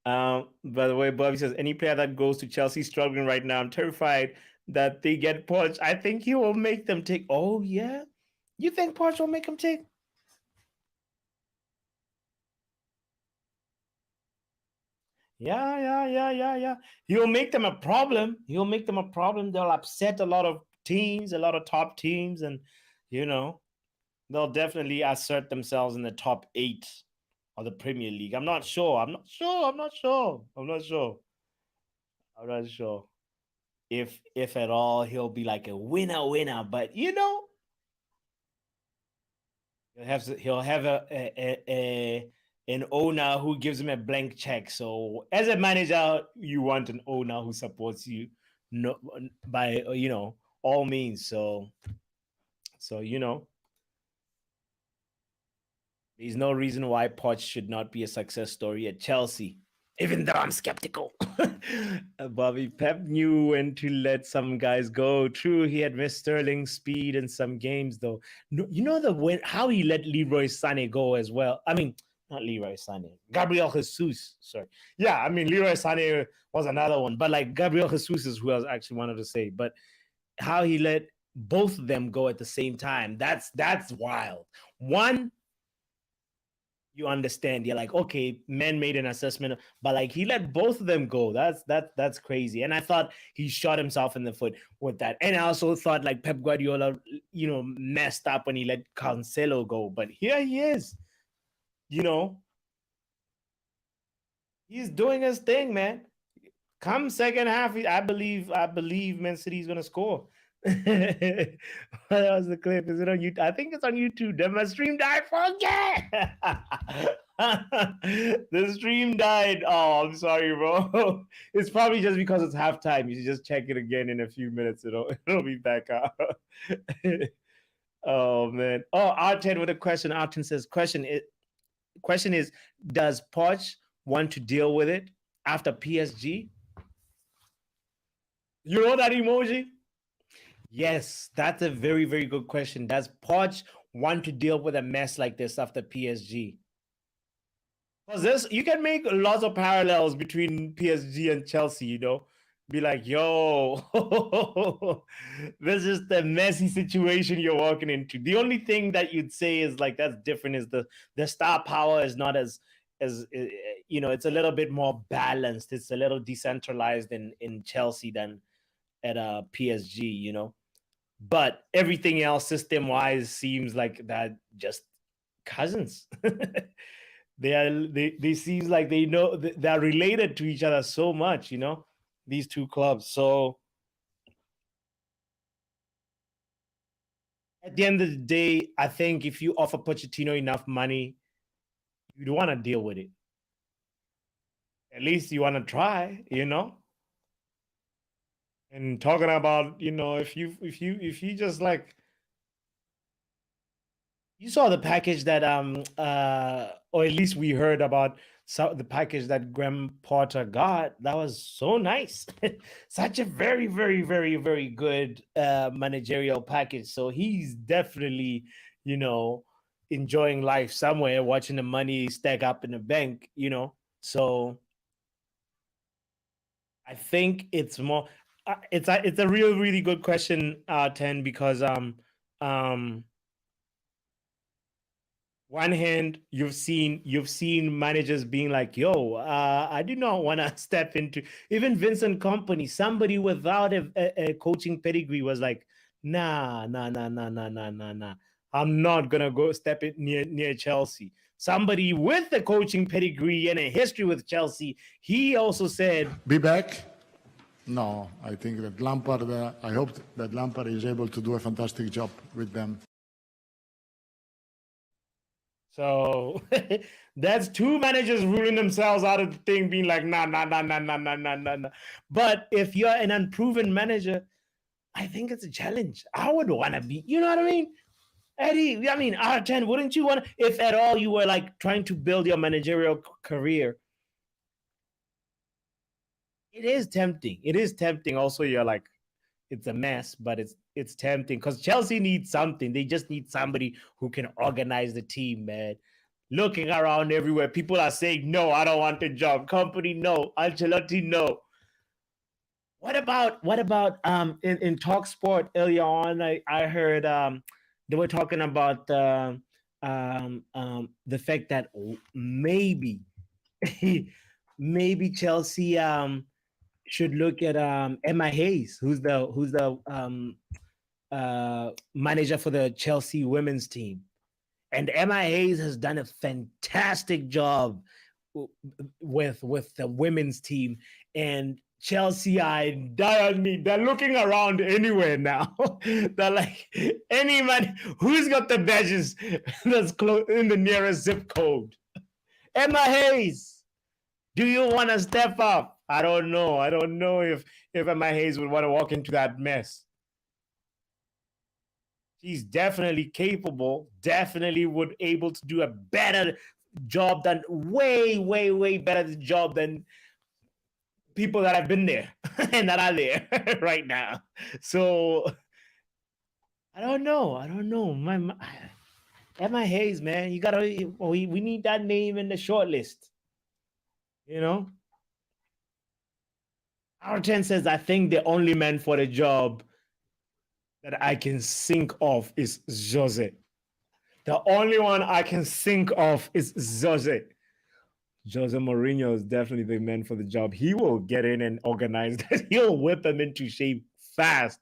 By the way, Bobby says, any player that goes to Chelsea struggling right now, I'm terrified that they get Poch. I think he will make them take. Oh, yeah? You think Poch will make them take? Yeah. He'll make them a problem. They'll upset a lot of teams, a lot of top teams, and, they'll definitely assert themselves in the top 8 of the Premier League. I'm not sure if at all he'll be like a winner, but he'll have an owner who gives him a blank check. So as a manager, you want an owner who supports you by all means. So there's no reason why Poch should not be a success story at Chelsea, even though I'm skeptical. Bobby, Pep knew when to let some guys go. True, he had missed Sterling's speed in some games, though. How he let Leroy Sané go as well. I mean, not Leroy Sané, Gabriel Jesus. Sorry. Yeah, I mean, Leroy Sané was another one, but like Gabriel Jesus is who I actually wanted to say. But how he let both of them go at the same time, that's wild. One, you understand, you're like, okay, men made an assessment, but like he let both of them go. That's crazy. And I thought he shot himself in the foot with that. And I also thought like Pep Guardiola, messed up when he let Cancelo go. But here he is, he's doing his thing, man. Come second half, I believe Man City is gonna score. What was the clip? Is it on YouTube? I think it's on YouTube. Then my stream died. Forget. The stream died. Oh, I'm sorry, bro. It's probably just because it's halftime. You should just check it again in a few minutes. It'll be back up. Oh man. Oh, Arten with a question. Arten says, question is, does Poch want to deal with it after PSG? You know that emoji? Yes, that's a very, very good question. Does Poch want to deal with a mess like this after PSG? Because you can make lots of parallels between PSG and Chelsea, Be like, yo, this is the messy situation you're walking into. The only thing that you'd say is like that's different is the star power is not as it's a little bit more balanced. It's a little decentralized in Chelsea than at PSG, But everything else system-wise seems like that just cousins. They seems like they know they're related to each other so much, these two clubs. So at the end of the day, I think if you offer Pochettino enough money, you'd want to deal with it. At least you want to try, And talking about, if you just like, you saw the package that or at least we heard about the package that Graham Potter got, that was so nice. Such a very, very, very, very good managerial package. So he's definitely, enjoying life somewhere, watching the money stack up in the bank, So I think it's more. It's a really good question, 10, because one hand you've seen managers being like, yo, I do not want to step into, even Vincent Company, somebody without a coaching pedigree was like, nah, I'm not gonna go step it near Chelsea. Somebody with a coaching pedigree and a history with Chelsea, he also said, be back. No, I think that Lampard, I hope that Lampard is able to do a fantastic job with them. So that's two managers ruling themselves out of the thing, being like, nah. But if you're an unproven manager, I think it's a challenge. I would want to be, you know what I mean? Eddie, I mean, R10, wouldn't you want to, if at all you were like trying to build your managerial career? It is tempting. It is tempting. Also, you're like, it's a mess, but it's tempting because Chelsea needs something. They just need somebody who can organize the team, man. Looking around everywhere, people are saying, no, I don't want the job. Company, no. Ancelotti, no. What about in Talk Sport earlier on? I heard they were talking about the fact that maybe maybe Chelsea should look at Emma Hayes, who's the manager for the Chelsea women's team. And Emma Hayes has done a fantastic job with the women's team. And Chelsea are die on me. They're looking around anywhere now. They're like, any man who's got the badges that's close in the nearest zip code. Emma Hayes, do you want to step up? I don't know. I don't know if Emma Hayes would want to walk into that mess. She's definitely capable, definitely would able to do a better job than way better job than people that have been there and that are there right now. So I don't know. Emma Hayes, man, you gotta. We need that name in the short list. R10 says, I think the only man for the job that I can think of is Jose. The only one I can think of is Jose. Jose Mourinho is definitely the man for the job. He will get in and organize that. He'll whip them into shape fast.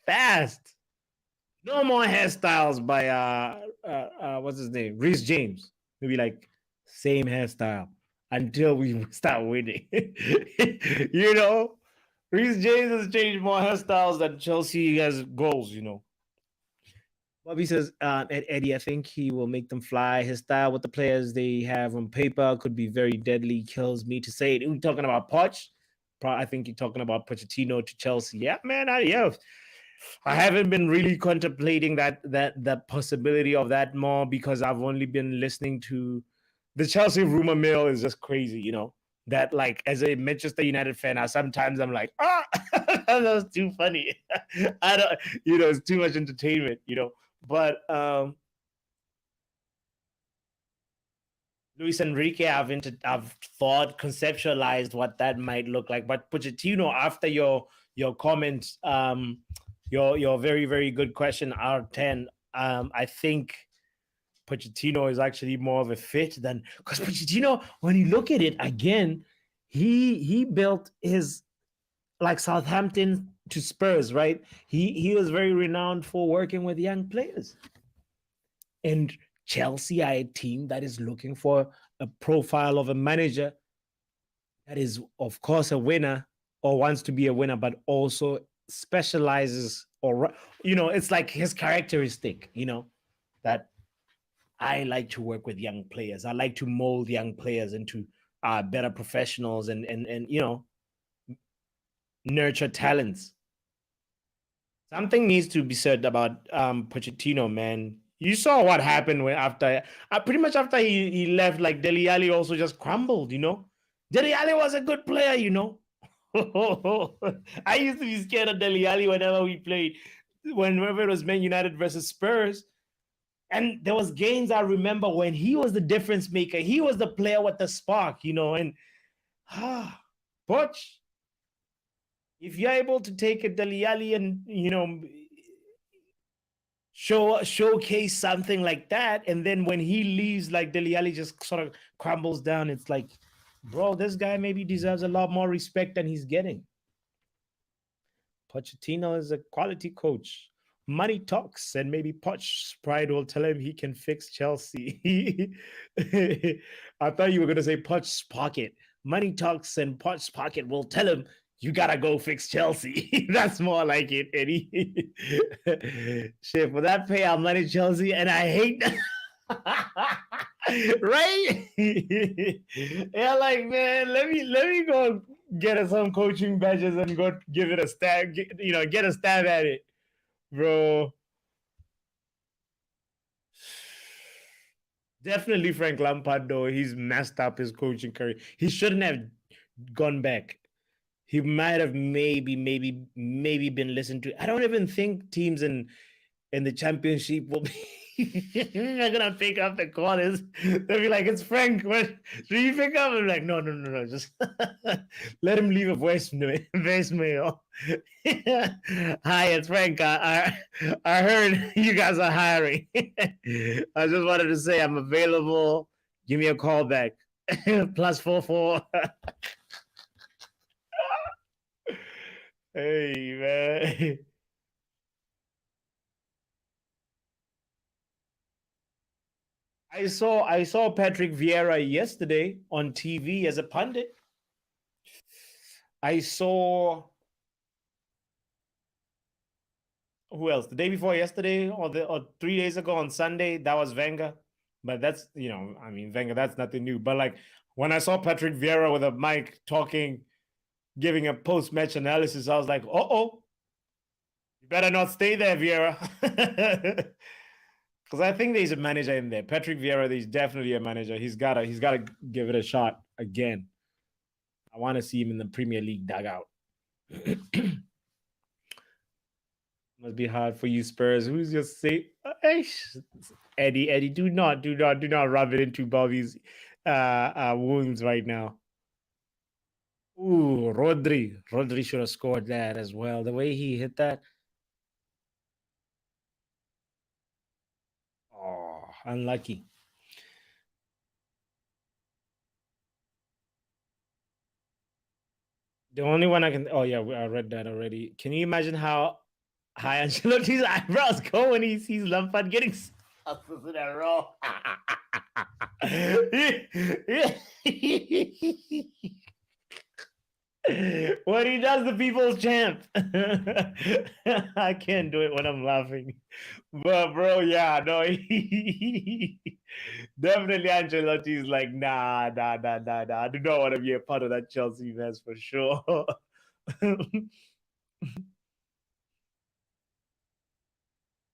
Fast. No more hairstyles by what's his name? Reece James. Maybe like same hairstyle until we start winning. Reece James has changed more hairstyles than Chelsea has goals, Bobby says, Eddie, I think he will make them fly. His style with the players they have on paper could be very deadly. Kills me to say it. Are we talking about Poch? I think you're talking about Pochettino to Chelsea. Yeah, man. I haven't been really contemplating that possibility of that more because I've only been listening to the Chelsea rumor mill is just crazy, that like as a Manchester United fan, sometimes I'm like, that's too funny. I don't, it's too much entertainment, But Luis Enrique, I've thought, conceptualized what that might look like. But Pochettino, after your comments, your very, very good question, R10, I think Pochettino is actually more of a fit than, because Pochettino, when you look at it again, he built his like Southampton to Spurs, right? He was very renowned for working with young players. And Chelsea are a team that is looking for a profile of a manager that is, of course, a winner or wants to be a winner, but also specializes or, it's like his characteristic, that I like to work with young players. I like to mold young players into better professionals and nurture talents. Something needs to be said about Pochettino, man. You saw what happened when after pretty much after he left, like Dele Alli also just crumbled, you know. Dele Alli was a good player, you know. I used to be scared of Dele Alli whenever we played, whenever it was Man United versus Spurs. And there was games I remember when he was the difference maker. He was the player with the spark, you know. And Poch, if you're able to take a Dele Alli and, you know, showcase something like that, and then when he leaves, like Dele Alli just sort of crumbles down, it's like, bro, this guy maybe deserves a lot more respect than he's getting. Pochettino is a quality coach. Money talks, and maybe Poch's pride will tell him he can fix Chelsea. I thought you were going to say Poch's pocket. Money talks, and Poch's pocket will tell him, you gotta go fix Chelsea. That's more like it, Eddie. Shit, for that pay, I'll manage Chelsea, and I hate that. Right? Yeah, like, man, let me go get some coaching badges and go give it a stab, get a stab at it, bro. Definitely Frank Lampard, though. He's messed up his coaching career. He shouldn't have gone back. He might have maybe been listened to. I don't even think teams in the championship will be are gonna pick up the call. They'll be like, it's Frank. What should you pick up? I'm like, no. Just let him leave a voicemail. Hi, it's Frank. I heard you guys are hiring. I just wanted to say I'm available. Give me a call back. +44. Hey, man. I saw Patrick Vieira yesterday on TV as a pundit. I saw who else? The day before yesterday or 3 days ago on Sunday, that was Wenger. But that's, Wenger, that's nothing new. But like when I saw Patrick Vieira with a mic talking, giving a post-match analysis, I was like, you better not stay there, Vieira. Because I think there's a manager in there. Patrick Vieira, there's definitely a manager. He's gotta give it a shot again. I want to see him in the Premier League dugout. Must be hard for you, Spurs. Who's your safe? Eddie, do not rub it into Bobby's wounds right now. Ooh, Rodri should have scored that as well. The way he hit that. Oh, unlucky. The only one I can... Oh, yeah, I read that already. Can you imagine how high Ancelotti's eyebrows go when he sees Lampard getting in a row? When he does the people's champ. I can't do it when I'm laughing. But, bro, yeah, no. Definitely Ancelotti's like, nah. I do not want to be a part of that Chelsea mess for sure.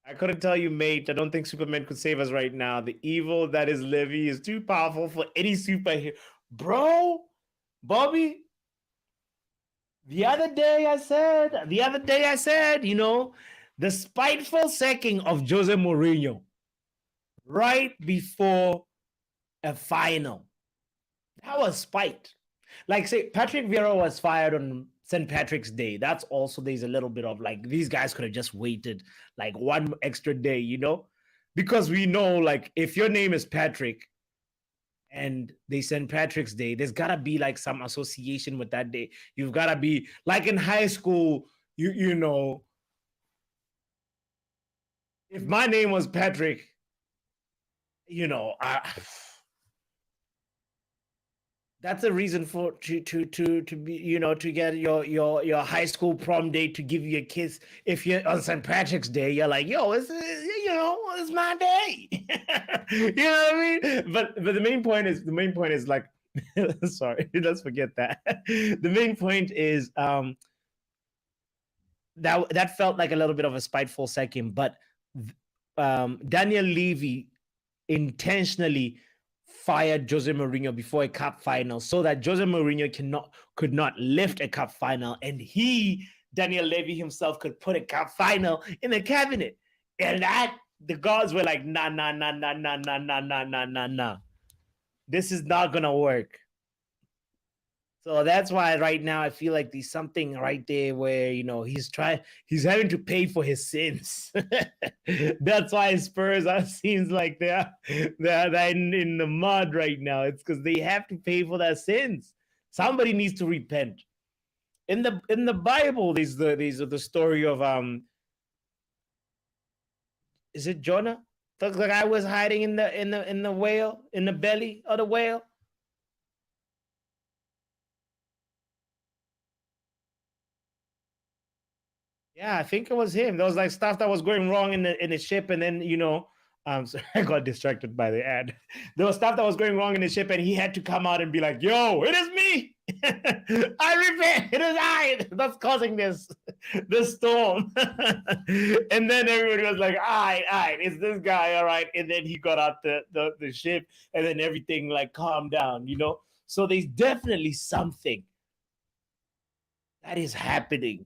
I couldn't tell you, mate. I don't think Superman could save us right now. The evil that is Levy is too powerful for any superhero. Bro, Bobby, the other day I said, the spiteful sacking of Jose Mourinho right before a final. That was spite. Like, say, Patrick Vieira was fired on St. Patrick's Day. That's also, there's a little bit of like, these guys could have just waited like one extra day, because we know, like, if your name is Patrick and they St. Patrick's Day, there's got to be like some association with that day. You've got to be like in high school, you know, if my name was Patrick, that's a reason for to be, to get your high school prom date to give you a kiss. If you're on St. Patrick's Day, you're like, yo, it's my day. You know what I mean? But the main point is like, sorry, let's forget that. The main point is that felt like a little bit of a spiteful second, but Daniel Levy intentionally fired Jose Mourinho before a cup final so that Jose Mourinho could not lift a cup final, and Daniel Levy himself, could put a cup final in the cabinet. And the gods were like, nah. This is not gonna work. So that's why right now I feel like there's something right there where, he's having to pay for his sins. That's why Spurs seems like they're in the mud right now. It's because they have to pay for their sins. Somebody needs to repent. In the Bible, there's the story of is it Jonah? The guy was hiding in the whale, in the belly of the whale. Yeah, I think it was him. There was like stuff that was going wrong in the ship, and then sorry, I got distracted by the ad. There was stuff that was going wrong in the ship, and he had to come out and be like, "Yo, it is me. I repent. It is I that's causing this storm." And then everybody was like, "All right, it's this guy, all right." And then he got out the ship, and then everything like calmed down, So there's definitely something that is happening.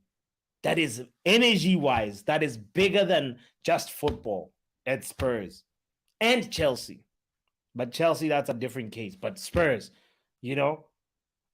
That is energy-wise, that is bigger than just football at Spurs and Chelsea. But Chelsea, that's a different case. But Spurs, and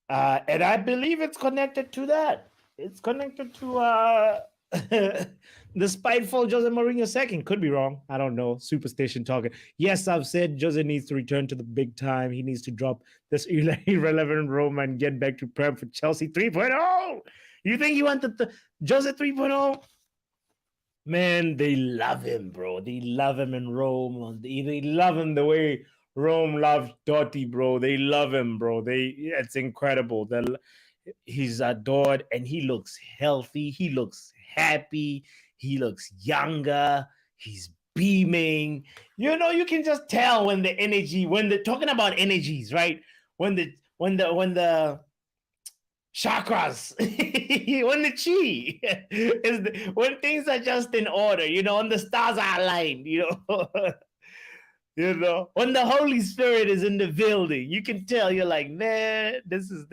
I believe it's connected to that. It's connected to the spiteful Jose Mourinho second. Could be wrong. I don't know. Superstition talking. Yes, I've said Jose needs to return to the big time. He needs to drop this irrelevant Roma and get back to prep for Chelsea 3.0. You think you want the Jose 3.0? Man, they love him, bro. They love him in Rome. They love him the way Rome loved Dotti, bro. They love him, bro. It's incredible. He's adored, and he looks healthy. He looks happy. He looks younger. He's beaming. You can just tell when the energy, when they're talking about energies, right? When the chakras, when the chi when things are just in order, when the stars are aligned, when the Holy Spirit is in the building, you can tell. You're like, man, this is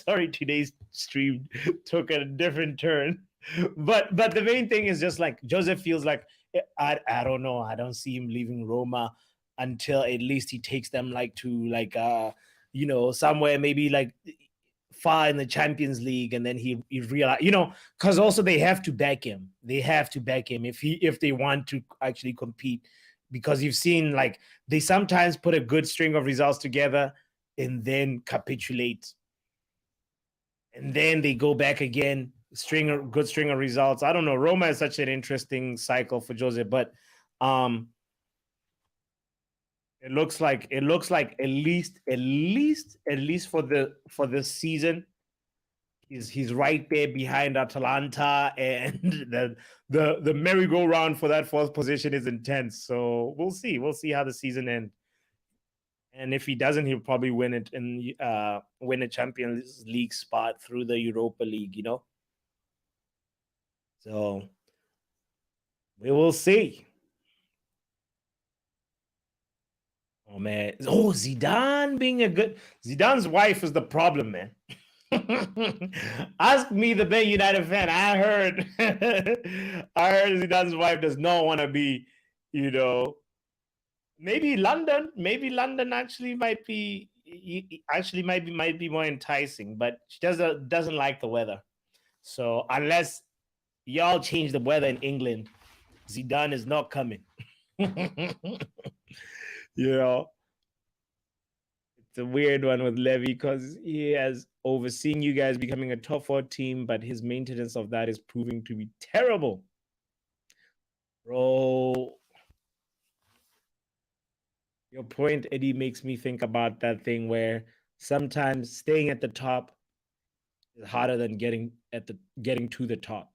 sorry, today's stream took a different turn, but the main thing is just like Joseph feels like, I don't know, I don't see him leaving Roma until at least he takes them to somewhere maybe like far in the Champions League, and then he realized, because also they have to back him. They have to back him if they want to actually compete, because you've seen like they sometimes put a good string of results together and then capitulate, and then they go back again, good string of results. I don't know. Roma is such an interesting cycle for Jose, but it looks like at least for this season, he's right there behind Atalanta, and the merry-go-round for that fourth position is intense. So we'll see how the season ends. And if he doesn't, he'll probably win it and win a Champions League spot through the Europa League, So we will see. Oh, man. Oh, Zidane's wife is the problem, man. Ask me, the big United fan. I heard Zidane's wife does not want to be, maybe London actually might be more enticing, but she doesn't like the weather. So unless y'all change the weather in England, Zidane is not coming. It's a weird one with Levy, because he has overseen you guys becoming a top 4 team, but his maintenance of that is proving to be terrible. Bro, your point, Eddie, makes me think about that thing where sometimes staying at the top is harder than getting to the top.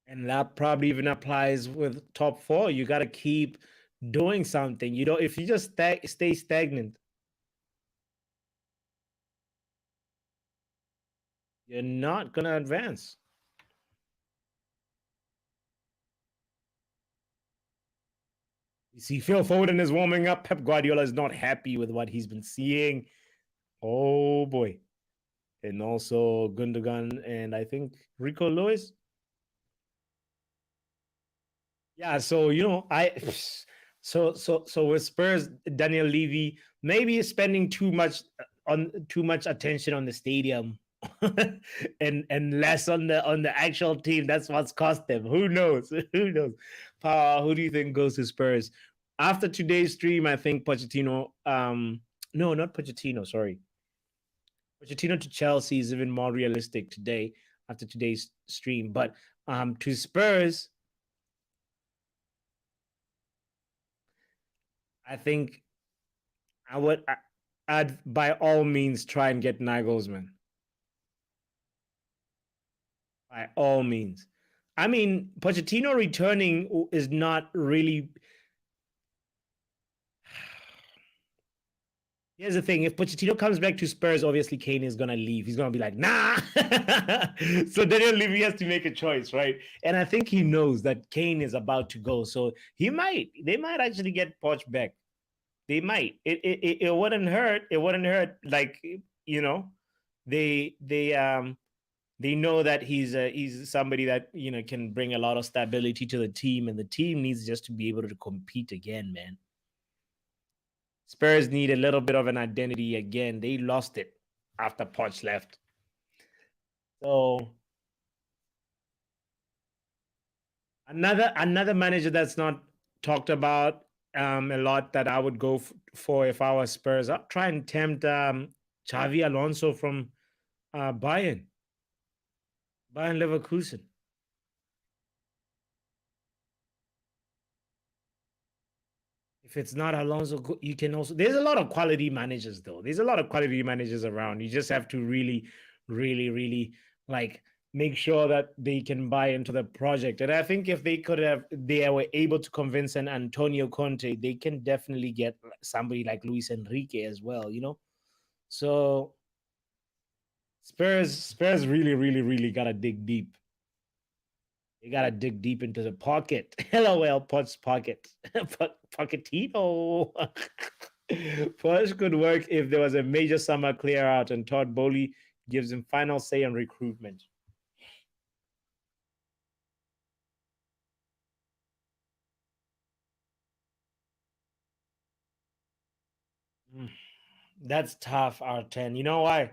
And that probably even applies with top 4. You got to keep doing something. If you just stay stagnant, you're not going to advance. You see, Phil Foden is warming up. Pep Guardiola is not happy with what he's been seeing. Oh, boy. And also Gundogan and I think Rico Lewis. Yeah, so, you know, so with Spurs, Daniel Levy maybe spending too much attention on the stadium and less on the actual team. That's what's cost them. Who knows? Who knows? Who do you think goes to Spurs? After today's stream, I think Pochettino, no, not Pochettino, sorry. Pochettino to Chelsea is even more realistic today after today's stream. But to Spurs, I think I'd by all means try and get Nagelsmann. By all means. I mean, Pochettino returning is not really. Here's the thing. If Pochettino comes back to Spurs, obviously Kane is going to leave. He's going to be like, nah. So Daniel Levy has to make a choice, right? And I think he knows that Kane is about to go. So they might actually get Poch back. They might. It wouldn't hurt. It wouldn't hurt. Like, you know, they know that he's somebody that, you know, can bring a lot of stability to the team, and the team needs just to be able to compete again, man. Spurs need a little bit of an identity again. They lost it after Poch left. So another manager that's not talked about a lot that I would go for if I was Spurs, I'll try and tempt Xavi Alonso from Bayern Leverkusen. If it's not Alonso, you can also. There's a lot of quality managers, though. There's a lot of quality managers around. You just have to really, really, really like make sure that they can buy into the project. And I think if they were able to convince an Antonio Conte, they can definitely get somebody like Luis Enrique as well. You know, so Spurs really, really, really gotta dig deep. They gotta dig deep into the pocket. LOL, Poch's pocket. Pochettino. Poch could work if there was a major summer clear out and Todd Bowley gives him final say on recruitment. That's tough, R10. You know why?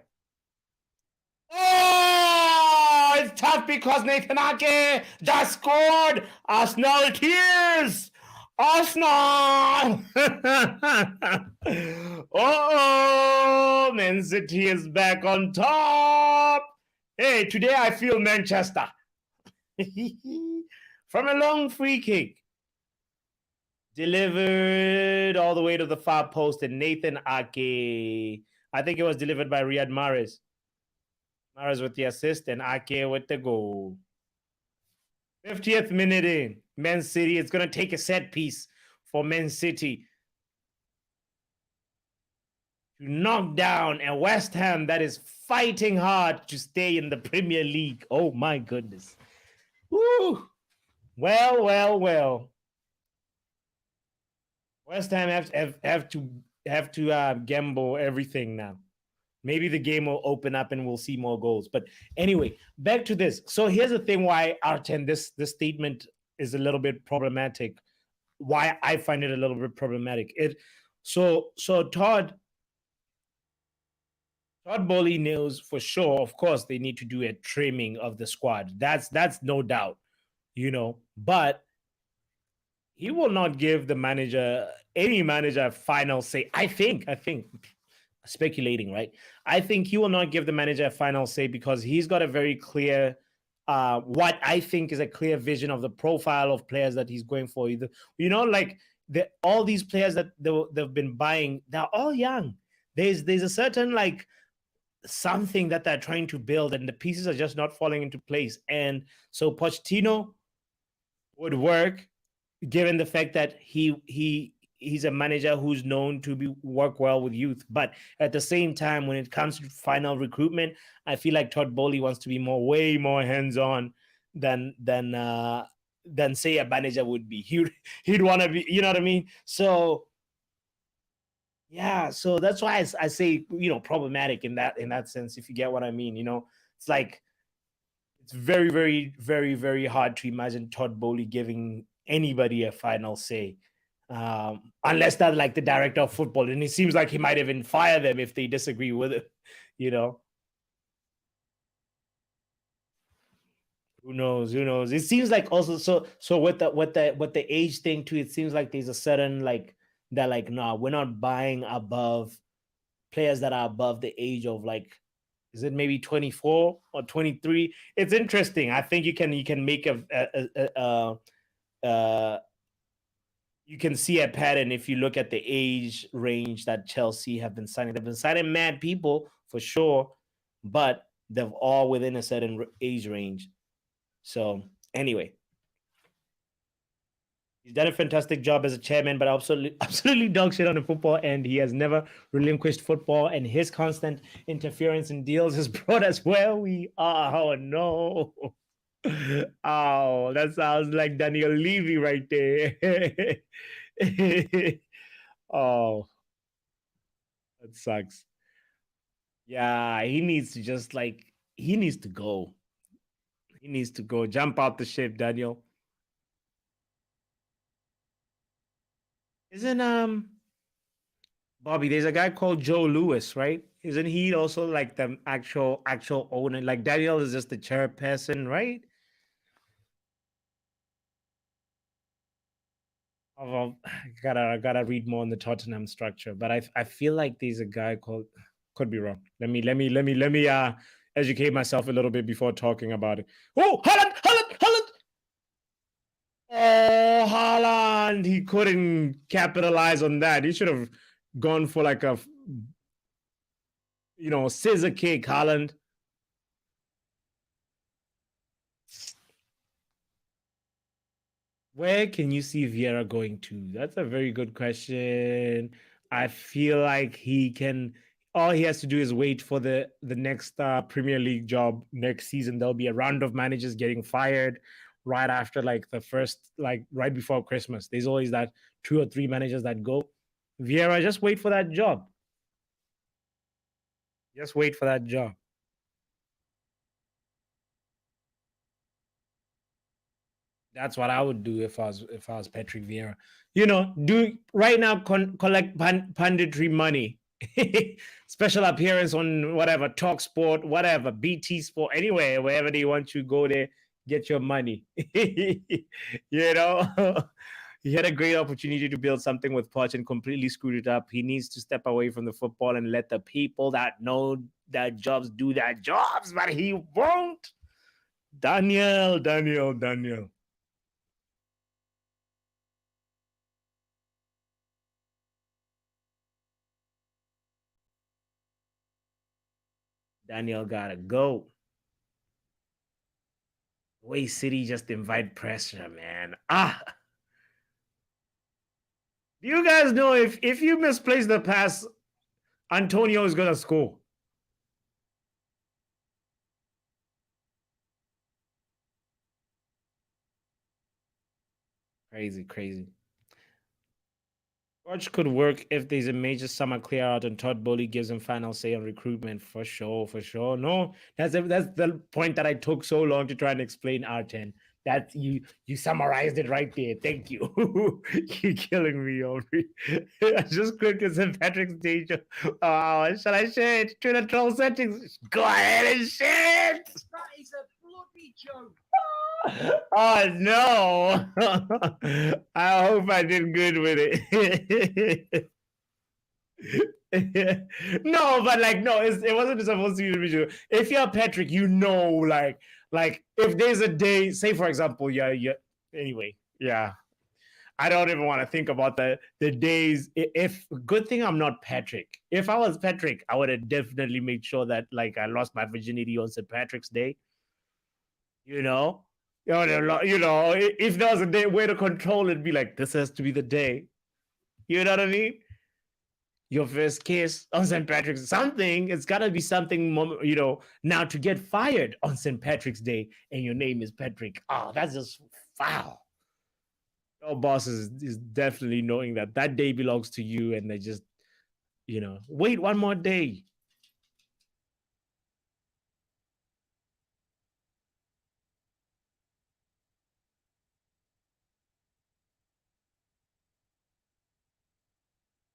Oh, it's tough because Nathan Ake just scored. Arsenal tears. Arsenal. Oh, mancity is back on top. Hey, today I feel Manchester. From a long free kick. Delivered all the way to the far post, and Nathan Ake. I think it was delivered by Riyad Mahrez. Mahrez with the assist and Ake with the goal. 50th minute in. Man City, it's going to take a set piece for Man City to knock down a West Ham that is fighting hard to stay in the Premier League. Oh, my goodness. Woo! Well. West Ham have to gamble everything now. Maybe the game will open up and we'll see more goals. But anyway, back to this. So here's the thing why, R10, this statement is a little bit problematic. Why I find it a little bit problematic. So Todd Bowley knows for sure, of course, they need to do a trimming of the squad. That's no doubt, you know. But he will not give any manager a final say. I think, speculating, right? I think he will not give the manager a final say because he's got a very clear, what I think is a clear vision of the profile of players that he's going for. You know, like all these players that they've been buying, they're all young. There's a certain like something that they're trying to build, and the pieces are just not falling into place. And so Pochettino would work, given the fact that he he's a manager who's known to work well with youth. But at the same time, when it comes to final recruitment, I feel like Todd Bowley wants to be way more hands-on than say a manager would be. He'd want to be, you know what I mean? So yeah, so that's why I say, problematic in that sense, if you get what I mean. It's like, it's very, very, very, very hard to imagine Todd Bowley giving anybody a final say, unless they're like the director of football, and it seems like he might even fire them if they disagree with it. Who knows? It seems like also so with the age thing too. It seems like there's a certain like that, like, no, we're not buying above players that are above the age of, like, is it maybe 24 or 23? It's interesting. I think you can make you can see a pattern if you look at the age range that Chelsea have been signing. They've been signing mad people for sure, but they're all within a certain age range. So anyway, he's done a fantastic job as a chairman, but absolutely dog shit on the football, and he has never relinquished football, and his constant interference in deals has brought us where we are. Oh, no. Oh, that sounds like Daniel Levy right there. Oh, that sucks. Yeah, he needs to just, like, he needs to go. He needs to go. Jump out the ship, Daniel. Isn't Bobby, there's a guy called Joe Lewis, right? Isn't he also like the actual owner? Like, Daniel is just the chairperson, right? I gotta read more on the Tottenham structure, but I feel like there's a guy called, could be wrong. Let me educate myself a little bit before talking about it. Oh, Haaland! Oh, Haaland! He couldn't capitalize on that. He should have gone for like a, scissor kick, Haaland. Where can you see Vieira going to? That's a very good question. I feel like all he has to do is wait for the next Premier League job next season. There'll be a round of managers getting fired right after, like, the first, like, right before Christmas. There's always that 2 or 3 managers that go. Vieira, just wait for that job. Just wait for that job. That's what I would do if I was Patrick Vieira. Do right now, collect punditry money. Special appearance on whatever, Talk Sport, whatever, BT Sport, anywhere, wherever they want you, go there, get your money. He had a great opportunity to build something with Poch and completely screwed it up. He needs to step away from the football and let the people that know their jobs do their jobs, but he won't. Daniel. Daniel gotta go. The way City just invite pressure, man. Do you guys know if you misplace the pass, Antonio is gonna score? Crazy. Watch could work if there's a major summer clear out and Todd Bowley gives him final say on recruitment, for sure. No, that's the point that I took so long to try and explain, R10. That you summarized it right there. Thank you. You're killing me, Aubrey. I just clicked on St. Patrick's Day. Shall I share it to the troll settings? Go ahead and share it. That is a bloody joke. Oh no. I hope I did good with it. No, but like, no, it wasn't supposed to be the visual. If you're Patrick, like if there's a day, say for example, anyway, yeah. I don't even want to think about the days. If good thing I'm not Patrick. If I was Patrick, I would have definitely made sure that, like, I lost my virginity on St. Patrick's Day. If there was a way to control it, be like, this has to be the day. You know what I mean? Your first kiss on St. Patrick's, something, it's got to be something, you know, now to get fired on St. Patrick's Day and your name is Patrick. Oh, that's just foul. Your boss is definitely knowing that that day belongs to you and they just, you know, wait one more day.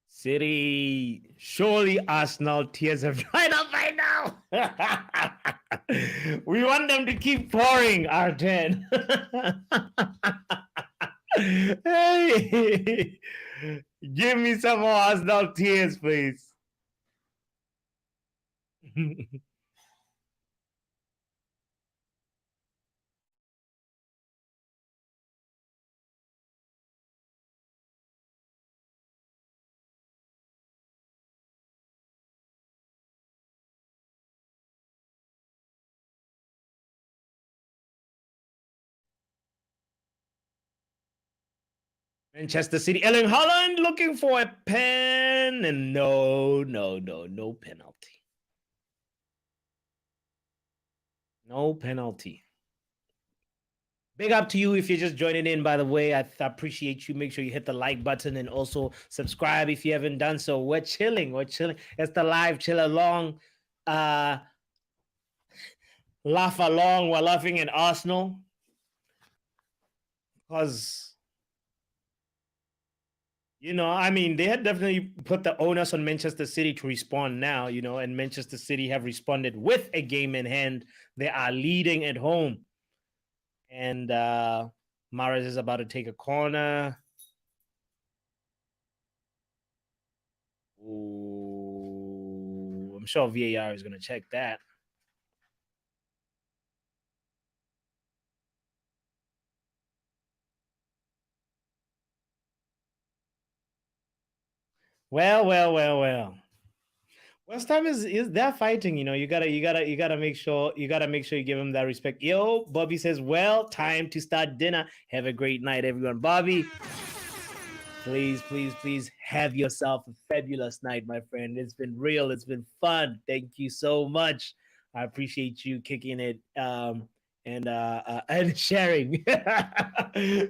City, surely Arsenal tears have dried up by now. We want them to keep pouring, R10. Hey, give me some more Arsenal tears, please. Manchester City, Erling Haaland looking for a pen, and no penalty. No penalty. Big up to you if you're just joining in, by the way. I appreciate you. Make sure you hit the like button and also subscribe if you haven't done so. We're chilling. It's the live chill along. Laugh along. We're laughing at Arsenal. Because, you know, I mean, they had definitely put the onus on Manchester City to respond now, you know, and Manchester City have responded with a game in hand. They are leading at home. And Mahrez is about to take a corner. Ooh, I'm sure VAR is going to check that. Well. West Ham is they're fighting, you know. You gotta make sure you give them that respect. Yo, Bobby says, well, time to start dinner. Have a great night, everyone. Bobby, please have yourself a fabulous night, my friend. It's been real, it's been fun. Thank you so much. I appreciate you kicking it and sharing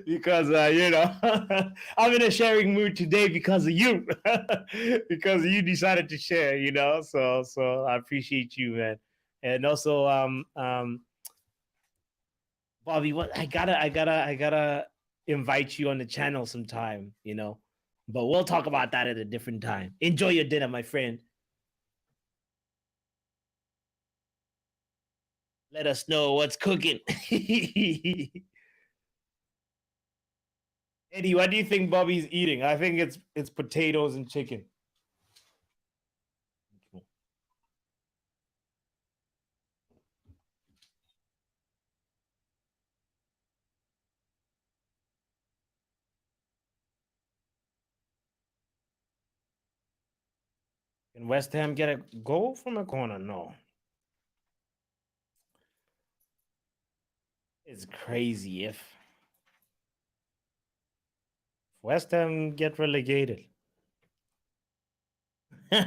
because you know I'm in a sharing mood today because of you because you decided to share, you know, so I appreciate you, man. And also Bobby, what I gotta invite you on the channel sometime, you know, but we'll talk about that at a different time. Enjoy your dinner, my friend. Let us know what's cooking. Eddie, what do you think Bobby's eating? I think it's potatoes and chicken. Can West Ham get a goal from a corner? No. It's crazy if West Ham get relegated. West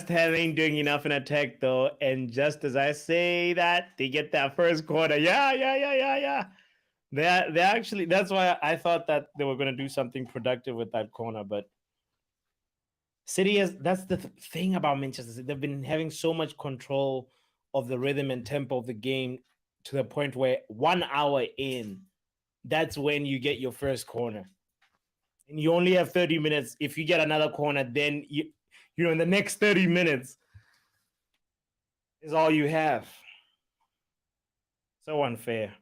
Ham ain't doing enough in attack, though. And just as I say that, they get that first corner. Yeah. They're actually, that's why I thought that they were going to do something productive with that corner. But City is, that's the thing about Manchester City. They've been having so much control of the rhythm and tempo of the game to the point where 1 hour in, that's when you get your first corner. And you only have 30 minutes. If you get another corner, then you know, in the next 30 minutes is all you have. So unfair.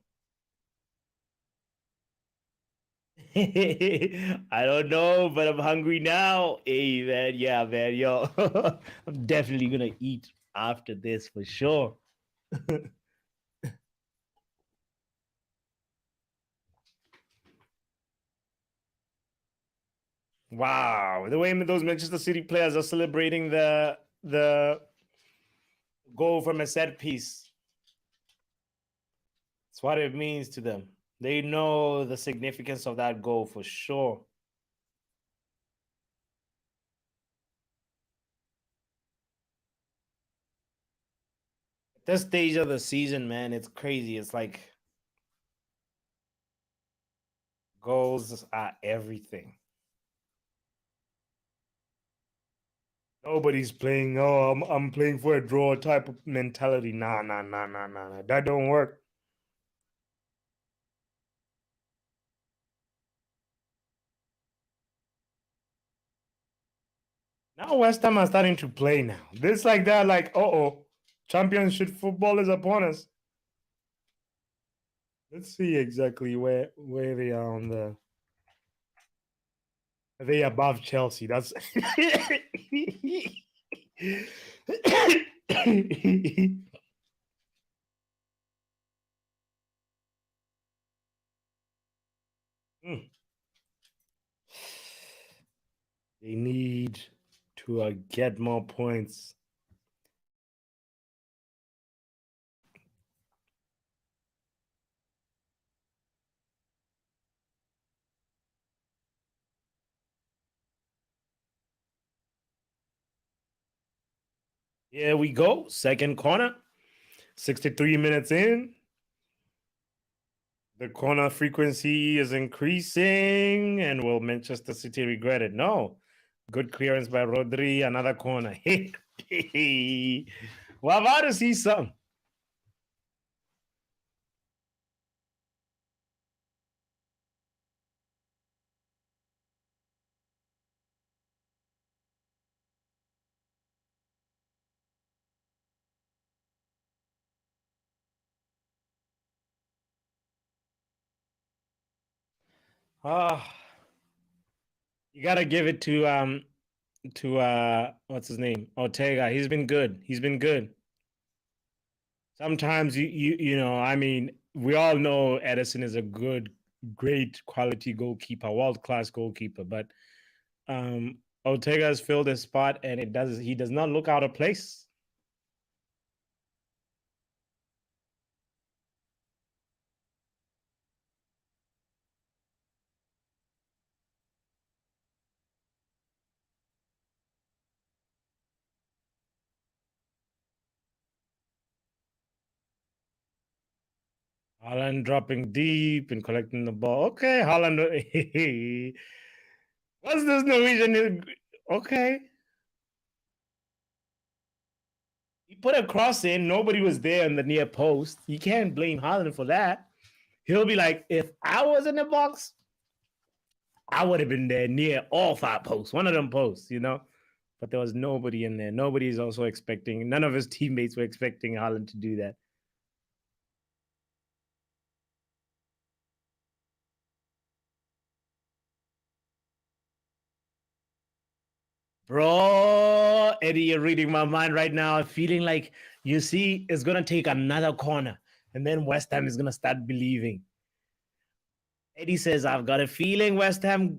I don't know, but I'm hungry now. Hey, man. Yeah, man. Yo, I'm definitely going to eat after this for sure. Wow. The way those Manchester City players are celebrating the goal from a set piece. That's what it means to them. They know the significance of that goal for sure. At this stage of the season, man, it's crazy. It's like goals are everything. Nobody's playing, oh, I'm playing for a draw type of mentality. Nah. That don't work. Now West Ham are starting to play now. This like that, like, championship football is upon us. Let's see exactly where they are on the. Are they above Chelsea? That's. They need to get more points. Here we go. Second corner. 63 minutes in. The corner frequency is increasing, and will Manchester City regret it? No. Good clearance by Rodri. Another corner. Well, I've had to see some. You gotta give it to what's his name? Ortega. He's been good. Sometimes you know, I mean, we all know Edison is a great quality goalkeeper, world-class goalkeeper, but Ortega has filled his spot, and he does not look out of place. Haaland dropping deep and collecting the ball. Okay, Haaland. What's this Norwegian? Okay. He put a cross in. Nobody was there in the near post. You can't blame Haaland for that. He'll be like, if I was in the box, I would have been there near all 5 posts, one of them posts, you know? But there was nobody in there. Nobody's also expecting, none of his teammates were expecting Haaland to do that. Bro, Eddie, you're reading my mind right now. Feeling like, you see, it's going to take another corner. And then West Ham is going to start believing. Eddie says, I've got a feeling West Ham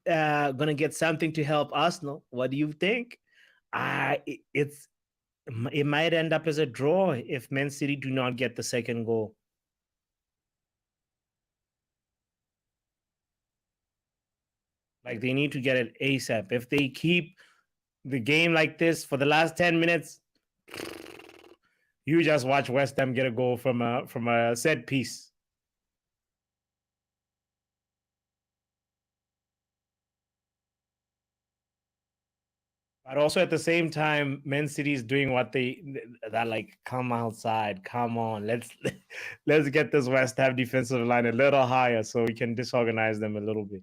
going to get something to help Arsenal. What do you think? It might end up as a draw if Man City do not get the second goal. Like, they need to get it ASAP. If they keep the game like this for the last 10 minutes, you just watch West Ham get a goal from a set piece. But also at the same time, Man City is doing what that like, come outside, come on, let's get this West Ham defensive line a little higher so we can disorganize them a little bit.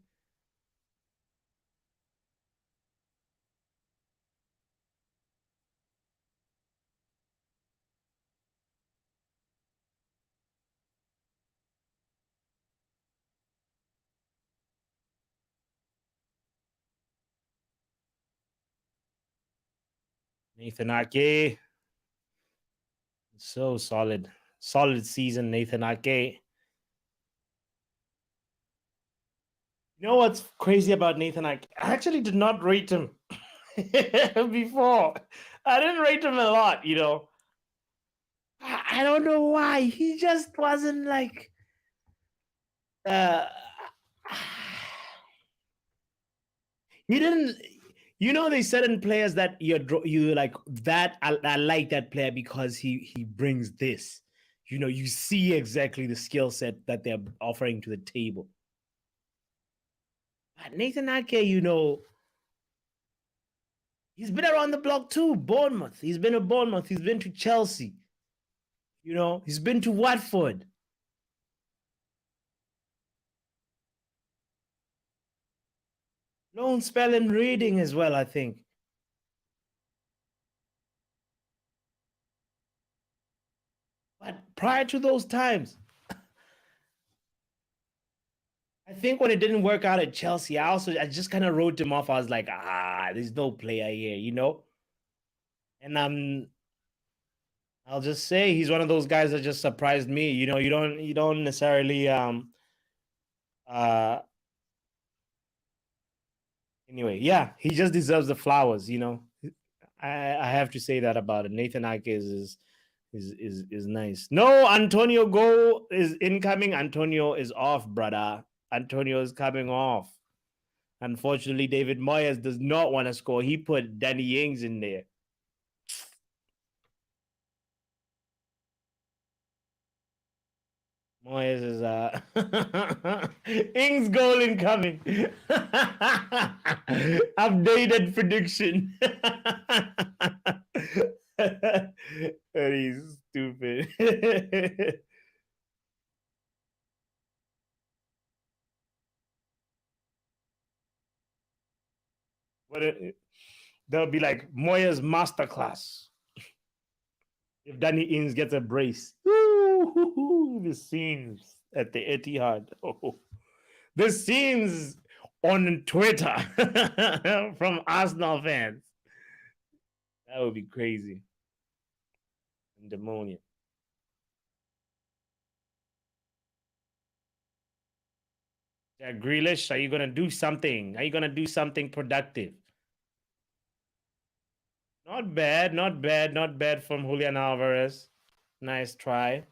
Nathan Ake, so solid season, Nathan Ake. You know what's crazy about Nathan Ake? I actually did not rate him before. I didn't rate him a lot, you know. I don't know why. He just wasn't like, uh, he didn't. You know, there's certain players that you like that. I like that player because he brings this. You know, you see exactly the skill set that they're offering to the table. But Nathan Ake, you know, he's been around the block too. Bournemouth. He's been to Bournemouth. He's been to Chelsea. You know, he's been to Watford. Loan spell in Reading as well, I think. But prior to those times, I think when it didn't work out at Chelsea, I just kind of wrote him off. I was like, there's no player here, you know? And I'll just say he's one of those guys that just surprised me. You know, you don't necessarily anyway, yeah, he just deserves the flowers, you know. I have to say that about it. Nathan Ake is nice. No, Antonio goal is incoming. Antonio is off, brother. Antonio is coming off. Unfortunately, David Moyes does not want to score. He put Danny Ings in there. Moyes is Ings goal incoming. Updated prediction. He's stupid. That'll be like Moyes masterclass. If Danny Ings gets a brace. The scenes at the Etihad. Oh. The scenes on Twitter from Arsenal fans. That would be crazy. Demonic. Jack Grealish, are you going to do something? Are you going to do something productive? Not bad, not bad, not bad from Julian Alvarez. Nice try.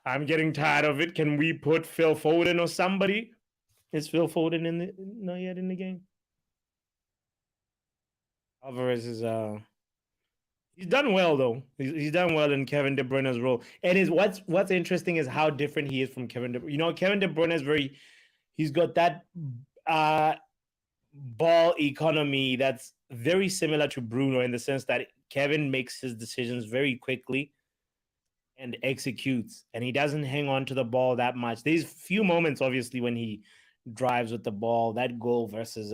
I'm getting tired of it. Can we put Phil Foden or somebody? Is Phil Foden not yet in the game? Alvarez is he's done well though. He's done well in Kevin De Bruyne's role. And what's interesting is how different he is from Kevin De Bruyne. You know, Kevin De Bruyne is he's got that ball economy that's very similar to Bruno in the sense that Kevin makes his decisions very quickly and executes, and he doesn't hang on to the ball that much. There's few moments, obviously, when he drives with the ball. That goal versus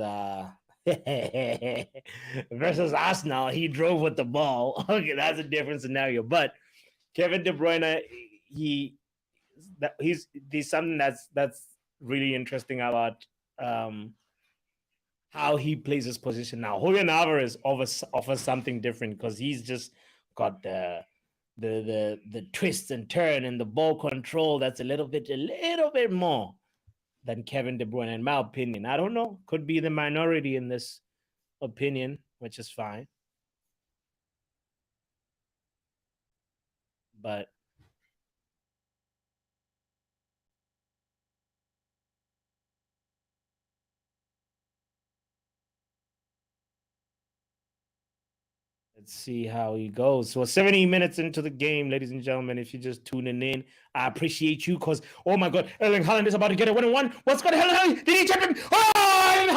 versus Arsenal, he drove with the ball. Okay, that's a different scenario. But Kevin De Bruyne, there's something that's really interesting about how he plays his position now. Julian Alvarez offers something different because he's just got the twist and turn and the ball control that's a little bit more than Kevin De Bruyne, in my opinion. I don't know. Could be the minority in this opinion, which is fine. But let's see how he goes. So 70 minutes into the game, ladies and gentlemen, if you're just tuning in, I appreciate you because, oh my God, Erling Haaland is about to get a 1-1. What's going to happen? Did he check him? Oh, Erling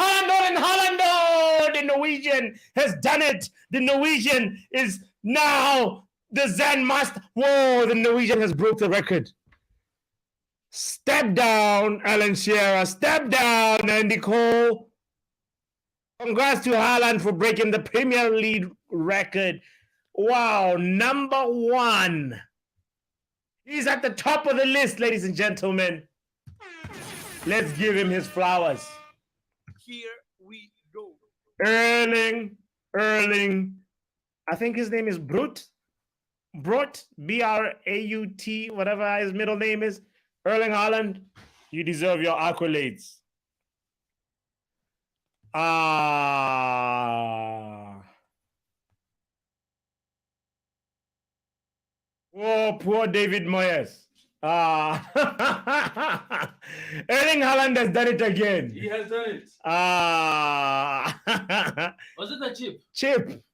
Haaland, oh, the Norwegian has done it. The Norwegian is now the Zen master. Whoa, the Norwegian has broke the record. Step down, Alan Shearer. Step down, Andy Cole. Congrats to Haaland for breaking the Premier League record. Wow, number 1. He's at the top of the list, ladies and gentlemen. Let's give him his flowers. Here we go. Erling. I think his name is Brut, B-R-A-U-T, whatever his middle name is. Erling Haaland, you deserve your accolades. Oh, poor David Moyes. Erling Haaland has done it again. He has done it. Was it a chip? Chip.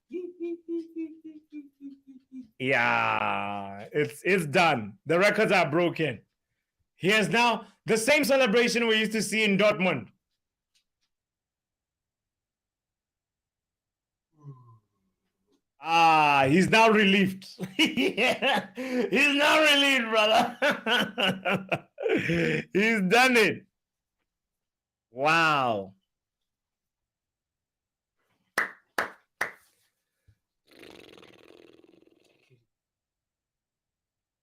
Yeah, it's done. The records are broken. Here's now the same celebration we used to see in Dortmund. He's now relieved. Yeah, he's now relieved, brother. He's done it. Wow.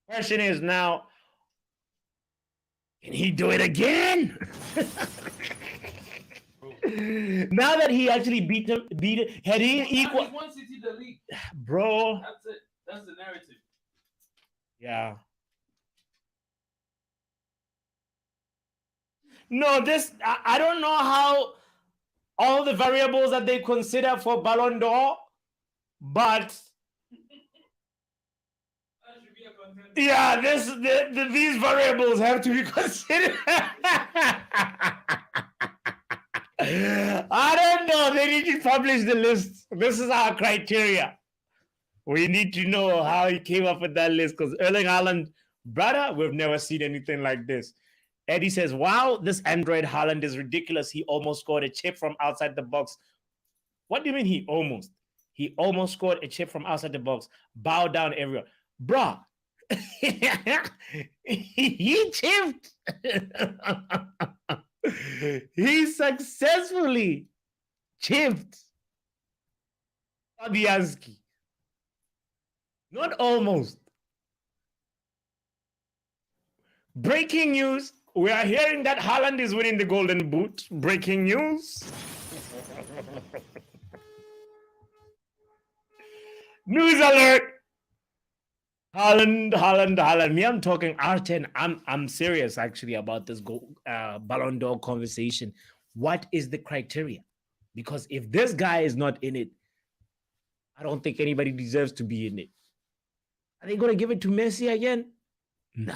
Question is now, can he do it again? Now that he actually beat it, had he equal? He won City the league. Bro. That's it. That's the narrative. Yeah. No, this, I don't know how all the variables that they consider for Ballon d'Or, but yeah, these variables have to be considered. I don't know. They need to publish the list. This is our criteria. We need to know how he came up with that list, because Erling Haaland, brother, we've never seen anything like this. Eddie says, wow, this Android Haaland is ridiculous. He almost scored a chip from outside the box. What do you mean he almost? He almost scored a chip from outside the box. Bow down everyone. Bruh. He chipped. He successfully chipped Fabianski. Not almost. Breaking news. We are hearing that Haaland is winning the Golden Boot. Breaking news. News alert. Haaland. Me, I'm talking R10. I'm serious actually about this Ballon d'Or conversation. What is the criteria? Because if this guy is not in it, I don't think anybody deserves to be in it. Are they going to give it to Messi again? Nah.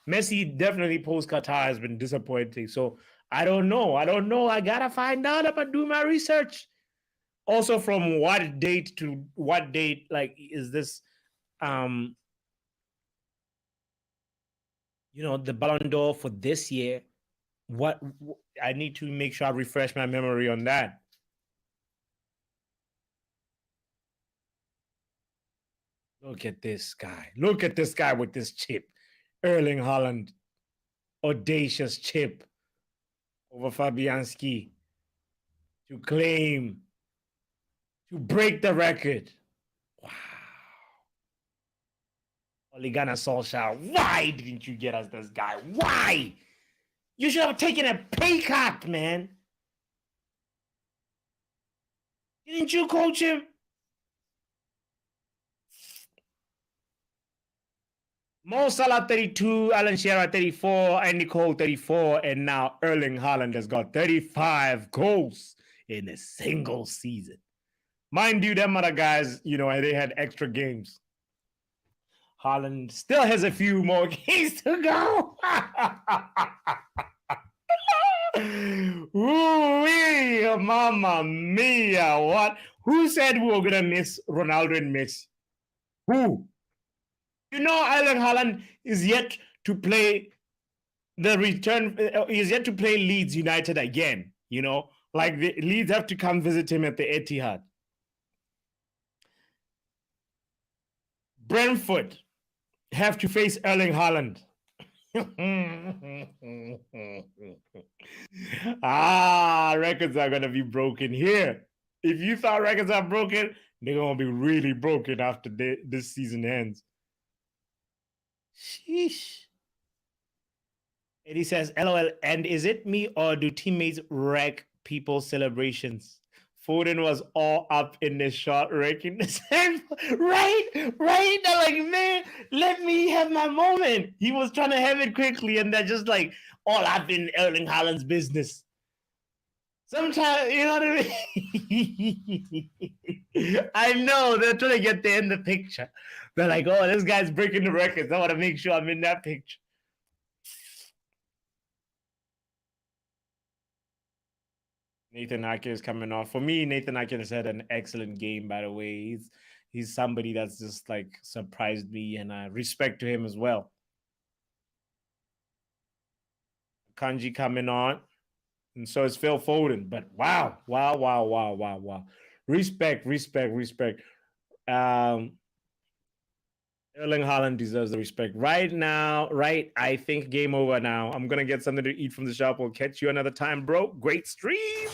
Messi definitely post-Qatar has been disappointing. So I don't know. I got to find out. I'm going to do my research. Also, from what date to what date, like, is this, the Ballon d'Or for this year? What I need to make sure I refresh my memory on that. Look at this guy. Look at this guy with this chip. Erling Haaland. Audacious chip over Fabianski to claim, to break the record. Wow. Ole Gunnar Solskjaer, why didn't you get us this guy? Why? You should have taken a pay cut, man. Didn't you coach him? Mo Salah 32, Alan Shearer 34, and Nicole 34, and now Erling Haaland has got 35 goals in a single season. Mind you, them other guys, they had extra games. Haaland still has a few more games to go. Ooh-wee, mamma mia, what? Who said we were going to miss Ronaldo and Messi? Who? Erling Haaland is yet to play is yet to play Leeds United again, Like the Leeds have to come visit him at the Etihad. Brentford have to face Erling Haaland. Records are going to be broken here. If you thought records are broken, they're going to be really broken after this season ends. Sheesh. And he says, LOL, and is it me or do teammates wreck people's celebrations? Foden was all up in the shot, wrecking the sand. Right? They're like, man, let me have my moment. He was trying to have it quickly, and they're just like all up in Erling Haaland's business. Sometimes, you know what I mean? I know they're trying to get there in the picture. They're like, oh, this guy's breaking the records. I want to make sure I'm in that picture. Nathan Ake is coming off. For me, Nathan Ake has had an excellent game, by the way. He's somebody that's just like surprised me, and I respect to him as well. Kanji coming on. And so it's Phil Foden. But wow. Respect. Erling Haaland deserves the respect. Right now, I think game over now. I'm going to get something to eat from the shop. We'll catch you another time, bro. Great stream.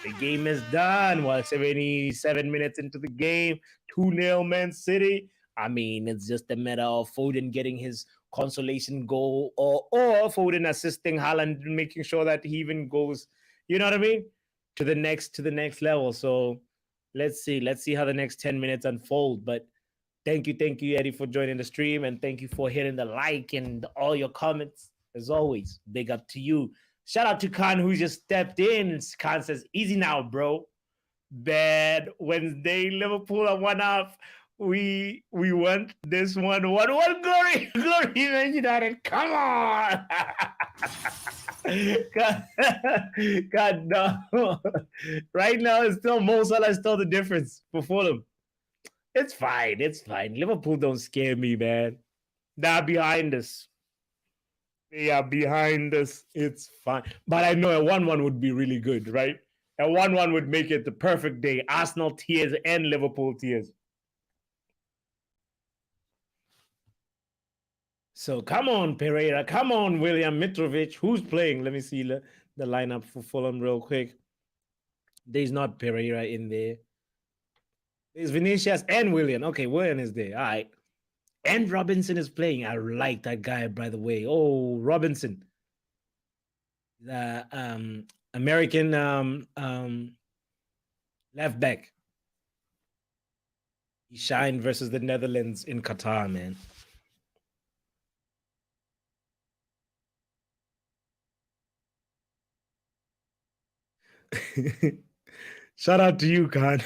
The game is done. 77 minutes into the game. 2-0 Man City. I mean, it's just a matter of Foden getting his consolation goal or Foden assisting Haaland, making sure that he even goes, you know what I mean, to the next level. So let's see how the next 10 minutes unfold. But thank you, Eddie, for joining the stream, and thank you for hitting the like and all your comments. As always, big up to you. Shout out to Khan, who just stepped in. Khan says, easy now, bro. Bad Wednesday. Liverpool are 1-off. We want this one. 1-1 glory, Man United. Come on. God, no. Right now, it's still Mo Salah, still the difference for Fulham. It's fine. Liverpool don't scare me, man. They're behind us. They are behind us. It's fine. But I know a 1-1 would be really good, right? A 1-1 would make it the perfect day. Arsenal tears and Liverpool tears. So come on, Pereira. Come on, William Mitrovic. Who's playing? Let me see the lineup for Fulham real quick. There's not Pereira in there. There's Vinicius and William. Okay, William is there. All right. And Robinson is playing. I like that guy, by the way. Oh, Robinson. The American left back. He shined versus the Netherlands in Qatar, man. Shout out to you, Khan.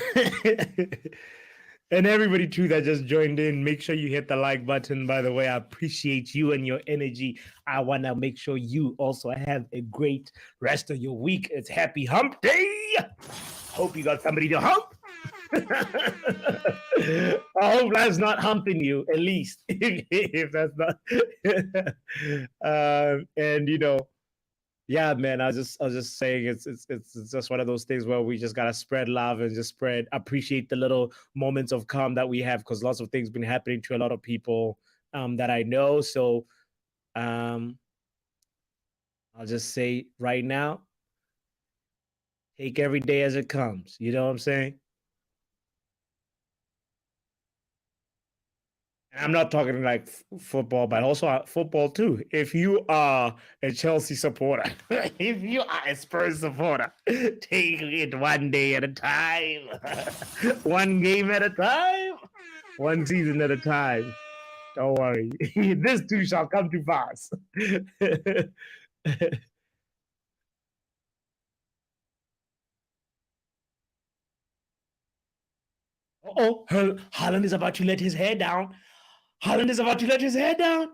And everybody, too, that just joined in. Make sure you hit the like button. By the way, I appreciate you and your energy. I want to make sure you also have a great rest of your week. It's Happy Hump Day. Hope you got somebody to hump. I hope that's not humping you, at least, if that's not. And, you know, yeah, man, I was just saying it's just one of those things where we just gotta spread love and just appreciate the little moments of calm that we have, because lots of things been happening to a lot of people that I know. So I'll just say right now, take every day as it comes. You know what I'm saying? I'm not talking like football, but also football too. If you are a Chelsea supporter, if you are a Spurs supporter, take it one day at a time, one game at a time, one season at a time. Don't worry. This too shall come to pass. Oh, Haaland is about to let his hair down. Haaland is about to let his hair down.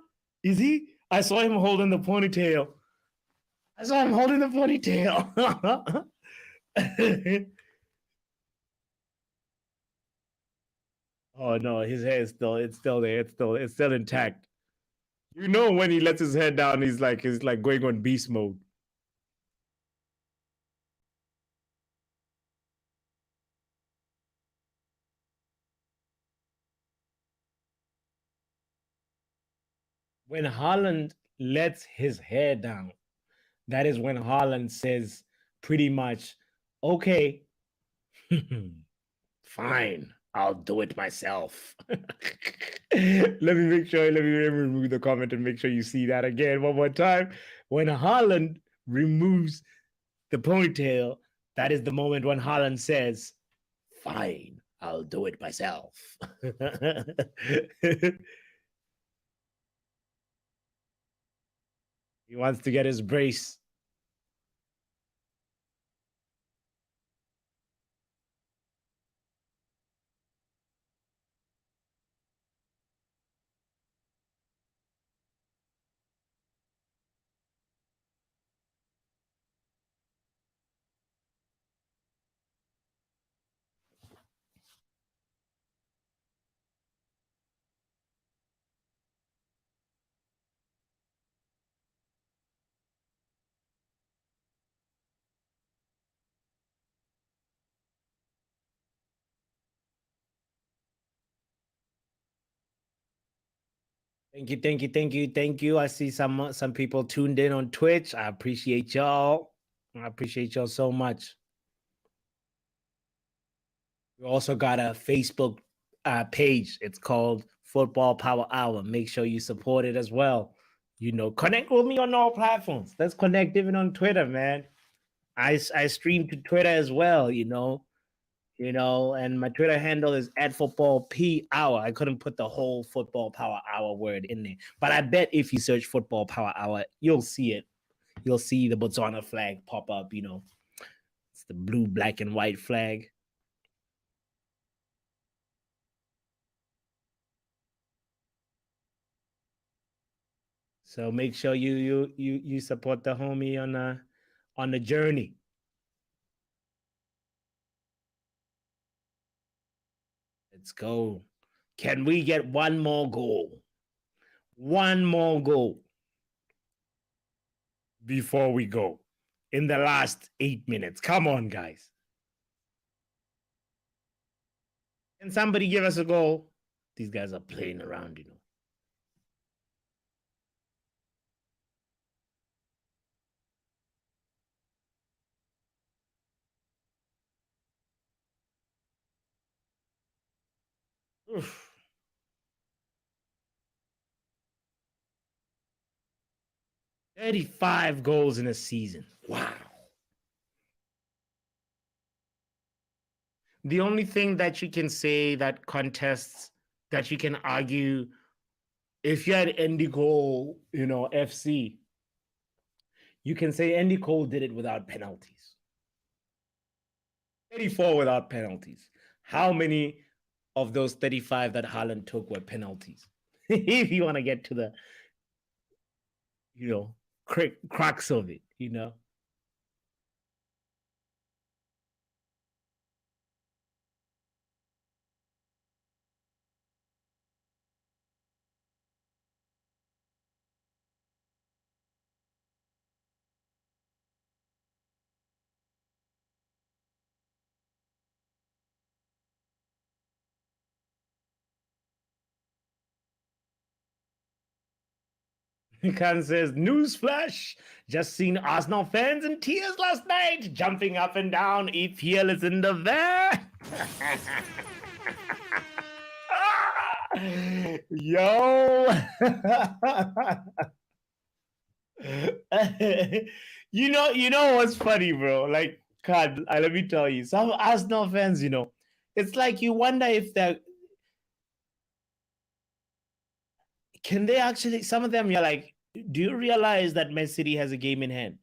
Is he? I saw him holding the ponytail. Oh no, his hair is still there. It's still intact. You know, when he lets his head down, he's like going on beast mode. When Haaland lets his hair down, that is when Haaland says pretty much, okay, fine, I'll do it myself. Let me remove the comment and make sure you see that again one more time. When Haaland removes the ponytail, that is the moment when Haaland says, fine, I'll do it myself. He wants to get his brace. Thank you. I see some people tuned in on Twitch. I appreciate y'all. I appreciate y'all so much. We also got a Facebook page. It's called Football Power Hour. Make sure you support it as well. You know, connect with me on all platforms. Let's connect even on Twitter, man. I stream to Twitter as well, you know, and my Twitter handle is @footballpowerhour. I couldn't put the whole Football Power Hour word in there, but I bet if you search Football Power Hour, you'll see it. You'll see the Botswana flag pop up, you know. It's the blue, black, and white flag. So make sure you support the homie on the journey. Let's go. Can we get one more goal? One more goal before we go in the last 8 minutes. Come on, guys. Can somebody give us a goal? These guys are playing around, you know. Oof. 35 goals in a season. Wow. The only thing that you can say that contests that you can argue, if you had Andy Cole, you know, FC, you can say Andy Cole did it without penalties. 34 without penalties. How many of those 35 that Haaland took were penalties? If you want to get to the, you know, crux of it, you know. Khan says, newsflash, just seen Arsenal fans in tears last night, jumping up and down. EPL is in the van. Yo. you know what's funny, bro? Like, God, let me tell you, some Arsenal fans, you know, it's like you wonder if they're, can they actually, some of them, you're like, do you realize that Mancity has a game in hand?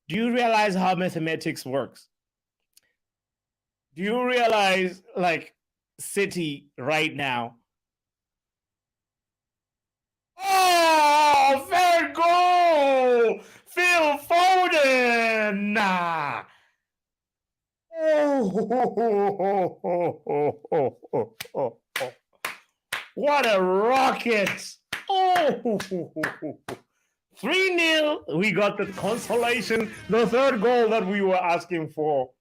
Do you realize how mathematics works? Do you realize, like, City right now? Oh, fair goal! Phil Foden! Nah. Oh, what a rocket! Oh, 3-0. We got the consolation, the third goal that we were asking for.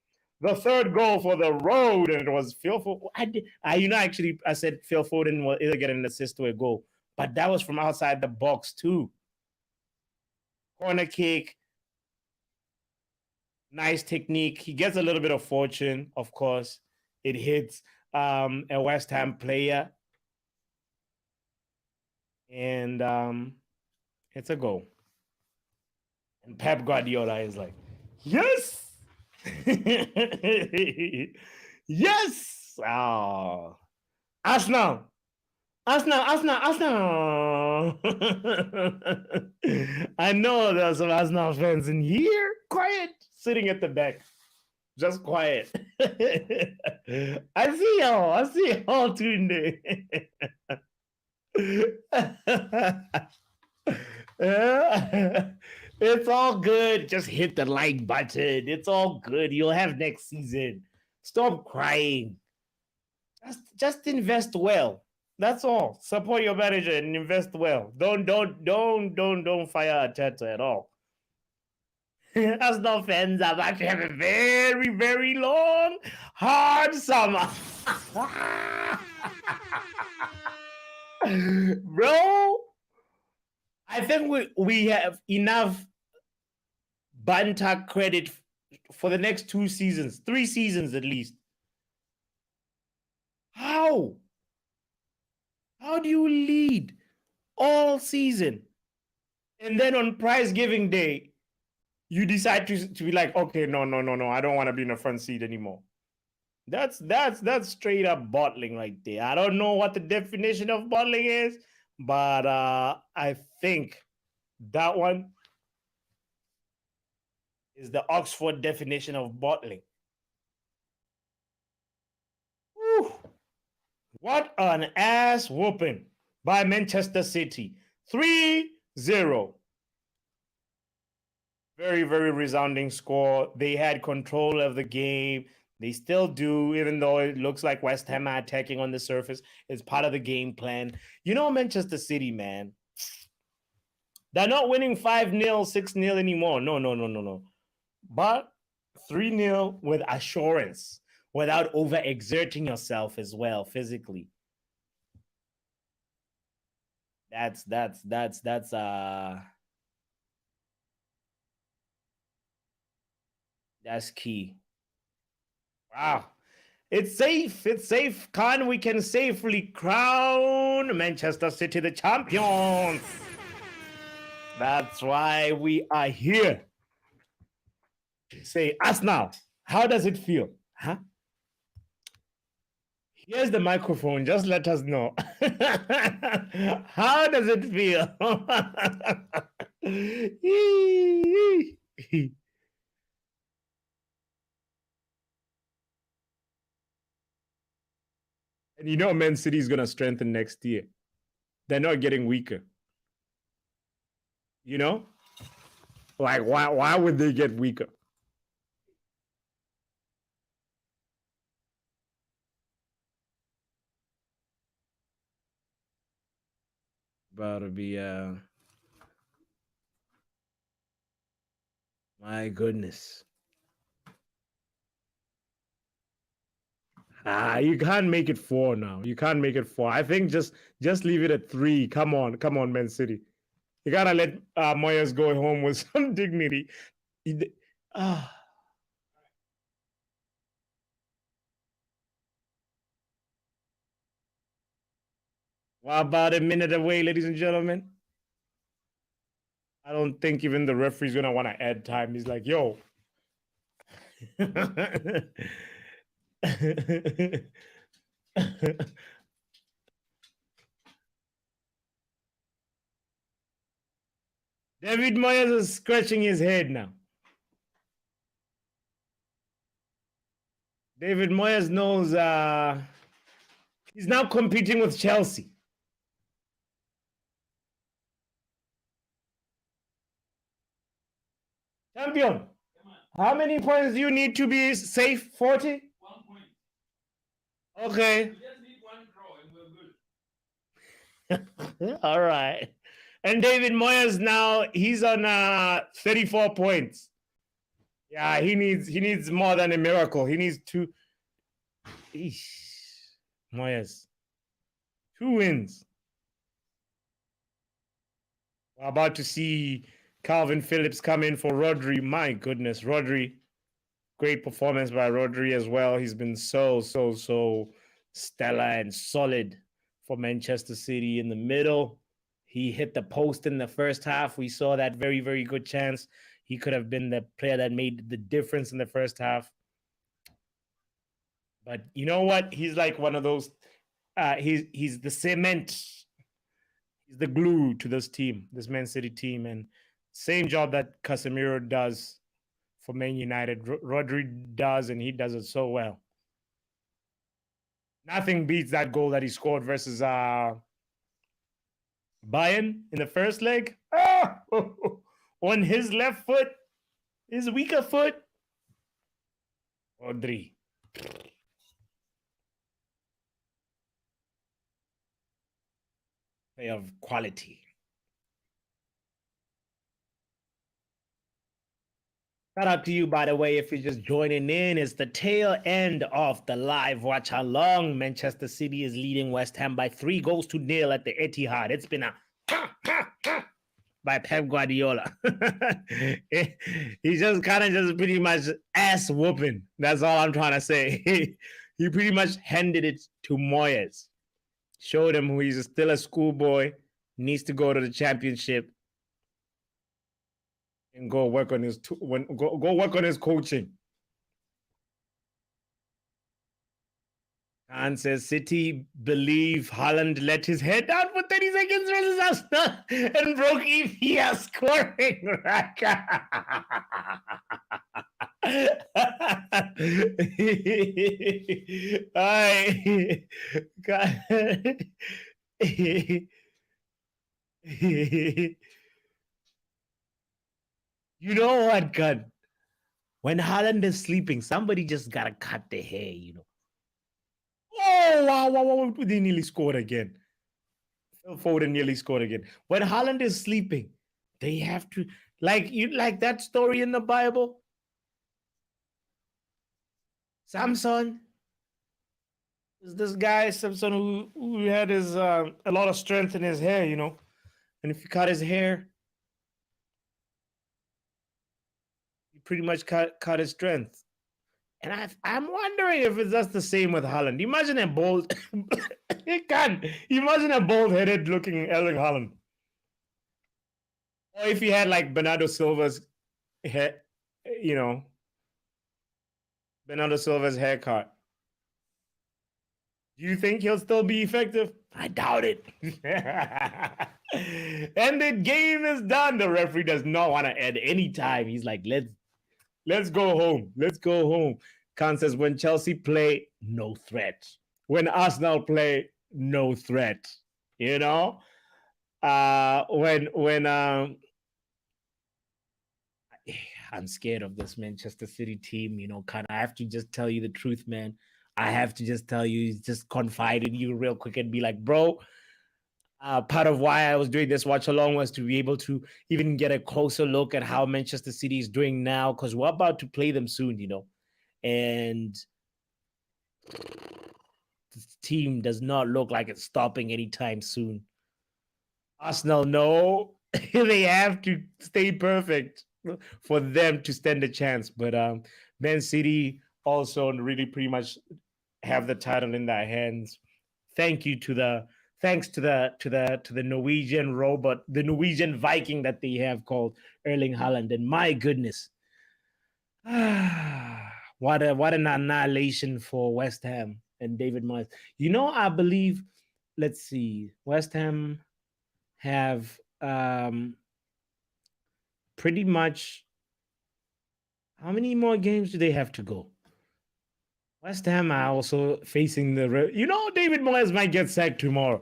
The third goal for the road, and it was Phil Foden. I said Phil Foden will either get an assist or a goal, but that was from outside the box too. Corner kick, nice technique. He gets a little bit of fortune, of course. It hits a West Ham player, and it's a goal. And Pep Guardiola is like, yes. Yes. Oh. Arsenal. I know there's some Arsenal fans in here. Quiet. Sitting at the back. Just quiet. I see y'all tuned in. It's all good. Just hit the like button. It's all good. You'll have next season. Stop crying. Just invest well. That's all. Support your manager and invest well. Don't fire Arteta at all. Arsenal fans have actually have a very, very long, hard summer. Bro, I think we have enough banter credit for the next 2 seasons, 3 seasons at least. How? How do you lead all season? And then on prize giving day, you decide to be like, okay, no, I don't want to be in the front seat anymore. That's straight up bottling right there. I don't know what the definition of bottling is, but I think that one is the Oxford definition of bottling. Whew. What an ass whooping by Manchester City. 3-0. Very, very resounding score. They had control of the game. They still do, even though it looks like West Ham are attacking on the surface. It's part of the game plan. You know, Manchester City, man, they're not winning 5-0, 6-0 anymore. No. But 3-0 with assurance, without overexerting yourself as well physically. That's key. Wow. It's safe. Khan, we can safely crown Manchester City the champions. That's why we are here. Say, us now. How does it feel? Huh? Here's the microphone. Just let us know. How does it feel? And you know, Man City is going to strengthen next year. They're not getting weaker. You know? Like, why would they get weaker? About to be, my goodness. You can't make it 4 now. You can't make it 4. I think just leave it at 3. Come on, Man City. You gotta let Moyes go home with some dignity. What about a minute away, ladies and gentlemen? I don't think even the referee's gonna want to add time. He's like, yo. David Moyes is scratching his head now. David Moyes knows he's now competing with Chelsea. Champion, how many points do you need to be safe? 40? 1 point. Okay. We just need 1 draw and we're good. All right. And David Moyes now, he's on 34 points. Yeah, he needs more than a miracle. He needs 2. Moyes. 2 wins. We're about to see Calvin Phillips come in for Rodri. My goodness, Rodri. Great performance by Rodri as well. He's been so stellar and solid for Manchester City in the middle. He hit the post in the first half. We saw that very, very good chance. He could have been the player that made the difference in the first half. But you know what? He's like one of those, he's the cement. He's the glue to this team, this Man City team. And same job that Casemiro does for Man United, Rodri does, and he does it so well. Nothing beats that goal that he scored versus Bayern in the first leg. On his left foot, his weaker foot. Rodri. Player of quality. Shout out to you, by the way, if you're just joining in. It's the tail end of the live watch along. Manchester City is leading West Ham by 3-0 at the Etihad. It's been a by Pep Guardiola. He just kind of just pretty much ass whooping. That's all I'm trying to say. He pretty much handed it to Moyes. Showed him who he's still a schoolboy, needs to go to the championship and go work on his go work on his coaching. Khan says City believe Haaland let his head down for 30 seconds versus Arsenal and broke EPS scoring. You know what, God? When Haaland is sleeping, somebody just gotta cut the hair, you know. Oh, wow. They nearly scored again. Phil Foden nearly scored again. When Haaland is sleeping, they have to, like that story in the Bible. Samson. This guy, Samson, who had his a lot of strength in his hair, you know. And if you cut his hair, you pretty much cut his strength. And I'm wondering if it's just the same with Haaland. Imagine a bald, imagine a bald-headed looking Erling Haaland. Or if he had like Bernardo Silva's hair, you know, Bernardo Silva's haircut. Do you think he'll still be effective? I doubt it. And the game is done. The referee does not want to add any time. He's like, let's go home. Let's go home. Khan says, when Chelsea play, no threat. When Arsenal play, no threat. You know? I'm scared of this Manchester City team, you know, Khan. I have to just tell you the truth, man. I have to just tell you, just confide in you real quick and be like, bro, part of why I was doing this watch along was to be able to even get a closer look at how Manchester City is doing now, because we're about to play them soon, you know. And this team does not look like it's stopping anytime soon. Arsenal, no, they have to stay perfect for them to stand a chance. But Man City also really pretty much have the title in their hands. Thanks to the Norwegian robot, the Norwegian Viking that they have called Erling Haaland. And my goodness, what an annihilation for West Ham and David Moyes. You know, I believe, let's see, West Ham have pretty much, how many more games do they have to go? West Ham are also facing David Moyes might get sacked tomorrow.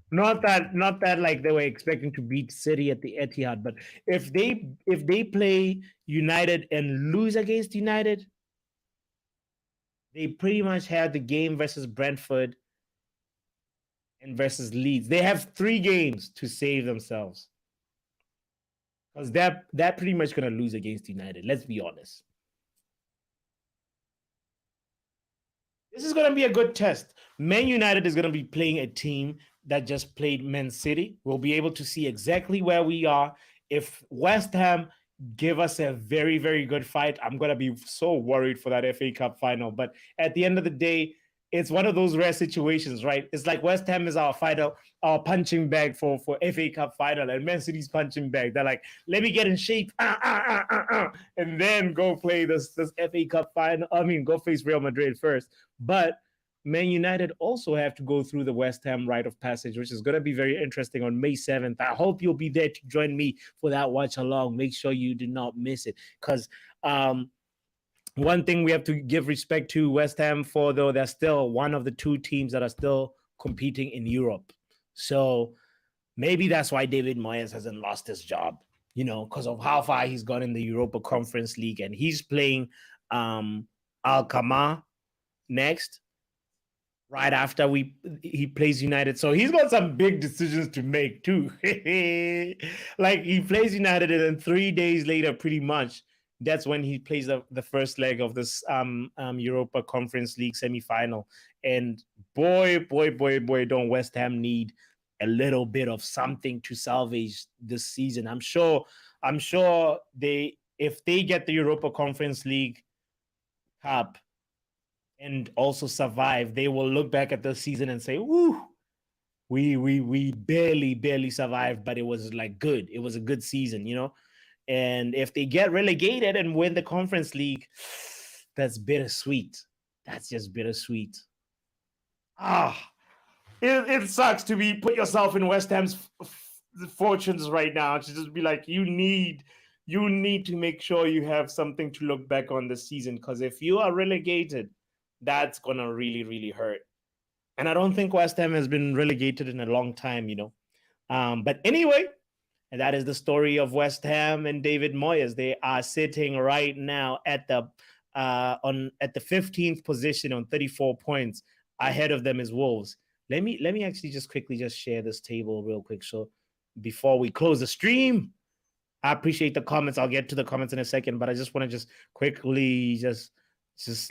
Not that like they were expecting to beat City at the Etihad, but if they play United and lose against United, they pretty much have the game versus Brentford and versus Leeds. They have 3 games to save themselves, because they're pretty much going to lose against United. Let's be honest. This is going to be a good test. Man United is going to be playing a team that just played Man City. We'll be able to see exactly where we are. If West Ham give us a very, very good fight, I'm going to be so worried for that FA Cup final. But at the end of the day, it's one of those rare situations, right? It's like West Ham is our fighter, our punching bag for FA Cup final, and Man City's punching bag. They're like, let me get in shape, and then go play this FA Cup final. I mean, go face Real Madrid first. But Man United also have to go through the West Ham rite of passage, which is going to be very interesting on May 7th. I hope you'll be there to join me for that watch along. Make sure you do not miss it, because one thing we have to give respect to West Ham for, though, they're still one of the 2 teams that are still competing in Europe. So maybe that's why David Moyes hasn't lost his job, you know, because of how far he's gone in the Europa Conference League. And he's playing Alkmaar next, right after he plays United. So he's got some big decisions to make too. Like, he plays United, and then 3 days later, pretty much, that's when he plays the first leg of this Europa Conference League semifinal. And boy, don't West Ham need a little bit of something to salvage this season. I'm sure if they get the Europa Conference League Cup and also survive, they will look back at the season and say, "Woo, we barely survived, but it was like good. It was a good season, you know." And if they get relegated and win the Conference League, that's bittersweet. That's just bittersweet. It sucks to put yourself in West Ham's fortunes right now, to just be like, you need to make sure you have something to look back on this season, because if you are relegated, that's gonna really hurt. And I don't think West Ham has been relegated in a long time, you know. But anyway, and that is the story of West Ham and David Moyes. They are sitting right now at the 15th position on 34 points. Ahead of them is Wolves. Let me actually just quickly just share this table real quick. So before we close the stream, I appreciate the comments. I'll get to the comments in a second, but I just want to just quickly just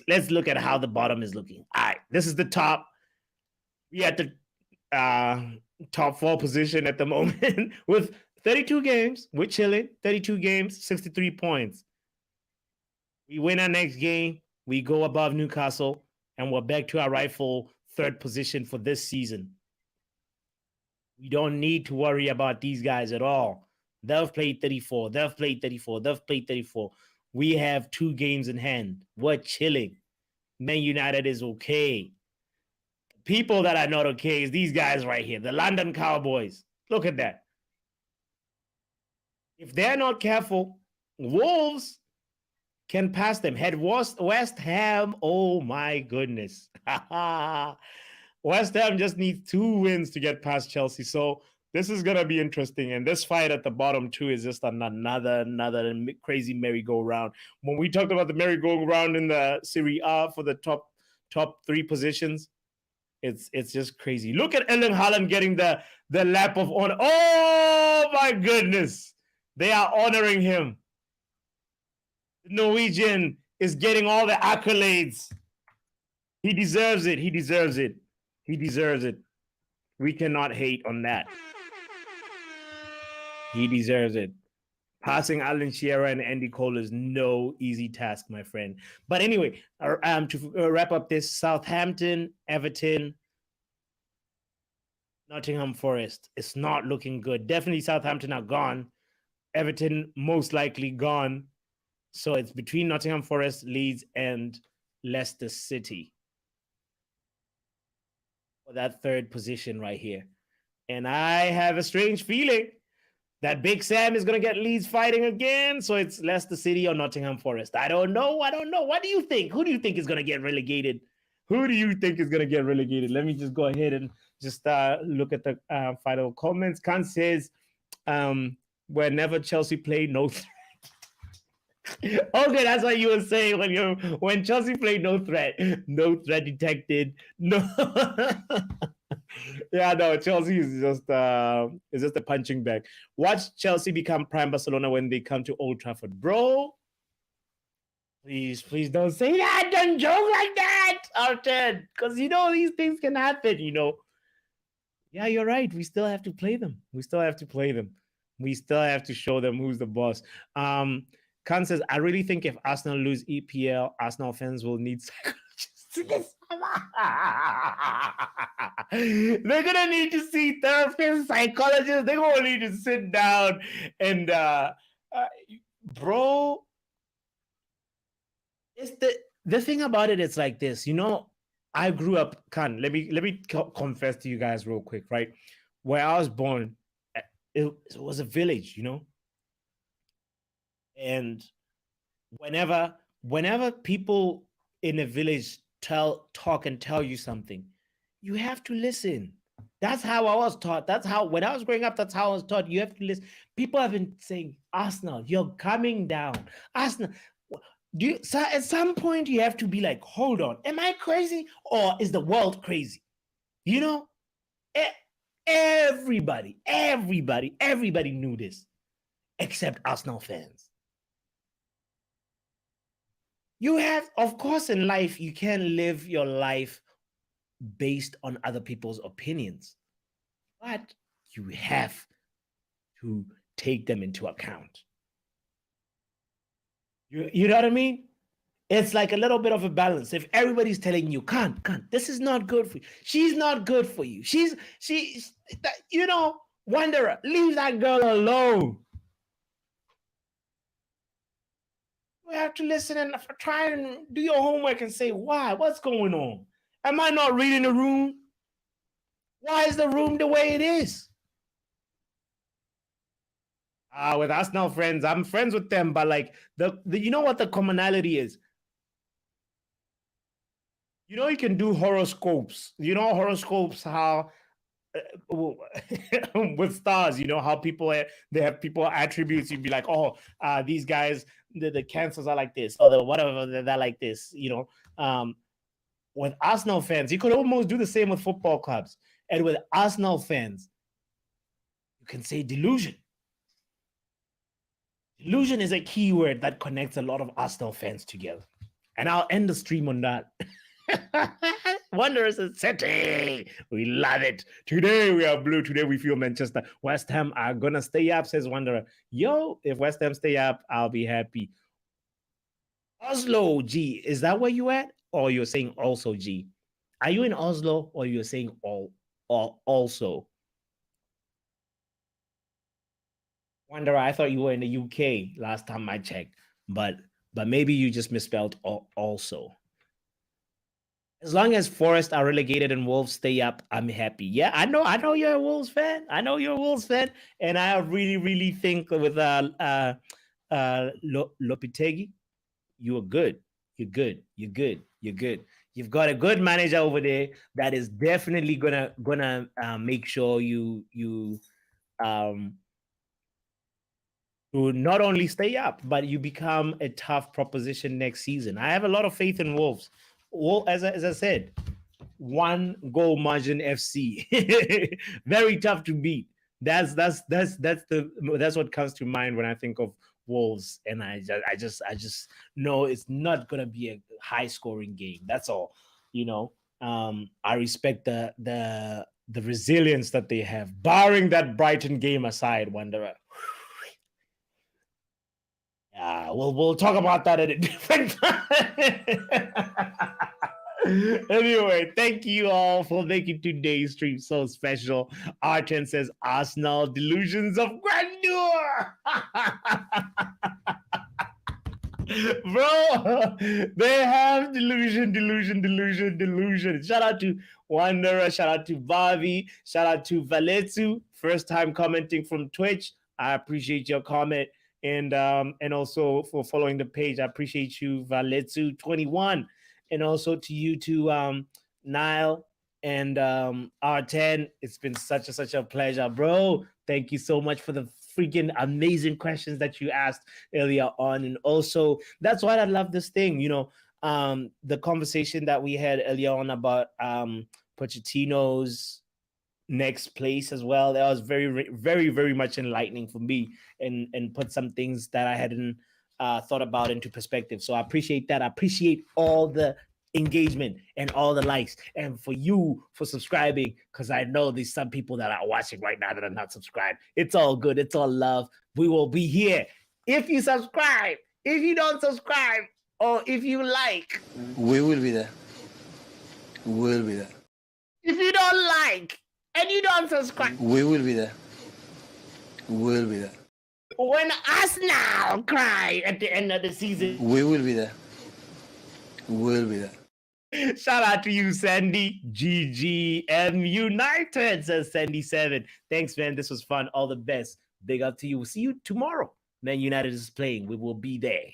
let's look at how the bottom is looking. All right, this is the top. We at the top 4 position at the moment with 32 games. We're chilling. 32 games, 63 points. We win our next game. We go above Newcastle, and we're back to our rightful 3rd position for this season. We don't need to worry about these guys at all. They've played 34. We have 2 games in hand. We're chilling. Man United is okay. People that are not okay is these guys right here, the London Cowboys. Look at that. If they're not careful, Wolves can pass them. Head West Ham. Oh my goodness. West Ham just needs 2 wins to get past Chelsea. So this is going to be interesting. And this fight at the bottom too is just another crazy merry-go-round. When we talked about the merry-go-round in the Serie A for the top 3 positions, it's just crazy. Look at Haaland getting the lap of honor. Oh my goodness. They are honoring him. The Norwegian is getting all the accolades. He deserves it. We cannot hate on that. He deserves it. Passing Alan Shearer and Andy Cole is no easy task, my friend. But anyway, to wrap up this, Southampton, Everton, Nottingham Forest. It's not looking good. Definitely Southampton are gone. Everton most likely gone. So it's between Nottingham Forest, Leeds, and Leicester City for that 3rd position right here. And I have a strange feeling that Big Sam is going to get Leeds fighting again. So it's Leicester City or Nottingham Forest. I don't know. What do you think? Who do you think is going to get relegated? Let me just go ahead and just look at the final comments. Khan says, whenever Chelsea play, no threat. Okay, that's what you were saying when Chelsea played, no threat detected. No. Yeah, no, Chelsea is just a punching bag. Watch Chelsea become prime Barcelona when they come to Old Trafford. Bro, please don't say that. Don't joke like that, Arteta, because you know these things can happen, you know. Yeah, you're right. We still have to play them. We still have to show them who's the boss. Khan says, I really think if Arsenal lose EPL, Arsenal fans will need psychologists to this. They're gonna need to see therapists, psychologists. They're gonna need to sit down and bro. It's the thing about it. It's like this, you know. I grew up, Khan. Let me confess to you guys real quick, right? Where I was born, it was a village, you know. And whenever people in a village talk and tell you something, you have to listen. That's how I was taught. When I was growing up, that's how I was taught. You have to listen. People have been saying, Arsenal, you're coming down. Arsenal, at some point you have to be like, hold on, am I crazy or is the world crazy? You know, everybody knew this except Arsenal fans. You have, of course, in life, you can live your life based on other people's opinions. but you have to take them into account. You know what I mean? It's like a little bit of a balance. If everybody's telling you, can't, this is not good for you. She's not good for you. Wanderer, leave that girl alone. You have to listen and try and do your homework and say, why? What's going on? Am I not reading the room? Why is the room the way it is? With Arsenal friends, I'm friends with them, but like the you know what the commonality is? You can do horoscopes. Horoscopes, how with stars, how they have people attributes. You'd be like, these guys, the cancers are like this, or the whatever, they're like this. With Arsenal fans, you could almost do the same with football clubs. And with Arsenal fans, you can say delusion. Delusion is a key word that connects a lot of Arsenal fans together. And I'll end the stream on that. Wanderers City. We love it. Today we are blue. Today we feel Manchester. West Ham are going to stay up, says Wanderer. Yo, if West Ham stay up, I'll be happy. Oslo, G. Is that where you at? Or you're saying also, G? Are you in Oslo or you're saying also? Wanderer, I thought you were in the UK last time I checked, but maybe you just misspelled also. As long as Forest are relegated and Wolves stay up, I'm happy. Yeah, I know you're a Wolves fan. And I really, really think with Lopetegi, you are good. You're good. You've got a good manager over there that is definitely gonna make sure you to not only stay up, but you become a tough proposition next season. I have a lot of faith in Wolves. Well, as I said, 1 goal margin FC, very tough to beat. That's what comes to mind when I think of Wolves, and I just know it's not gonna be a high scoring game. That's all. I respect the resilience that they have, barring that Brighton game aside, Wanderer. We'll talk about that at a different time. Anyway, thank you all for making today's stream so special. R10 says Arsenal delusions of grandeur. Bro, they have delusion. Shout out to Wanderer, shout out to Bobby, shout out to Valetsu, first time commenting from Twitch. I appreciate your comment. And also for following the page. I appreciate you, Valetsu21. And also to you too, Nile and R10. It's been such a pleasure, bro. Thank you so much for the freaking amazing questions that you asked earlier on. And also, that's why I love this thing, the conversation that we had earlier on about Pochettino's next place as well. That was very, very, very much enlightening for me and put some things that I hadn't thought about into perspective. So I appreciate that. I appreciate all the engagement and all the likes, and for you for subscribing, because I know there's some people that are watching right now that are not subscribed. It's all good. It's all love. We will be here if you subscribe. If you don't subscribe, or if you like, we will be there. We'll be there. If you don't like and you don't subscribe, we will be there. We'll be there. When Arsenal cry at the end of the season, we will be there. We'll be there. Shout out to you, Sandy. GGM United, says Sandy7. Thanks, man. This was fun. All the best. Big up to you. We'll see you tomorrow. Man United is playing. We will be there.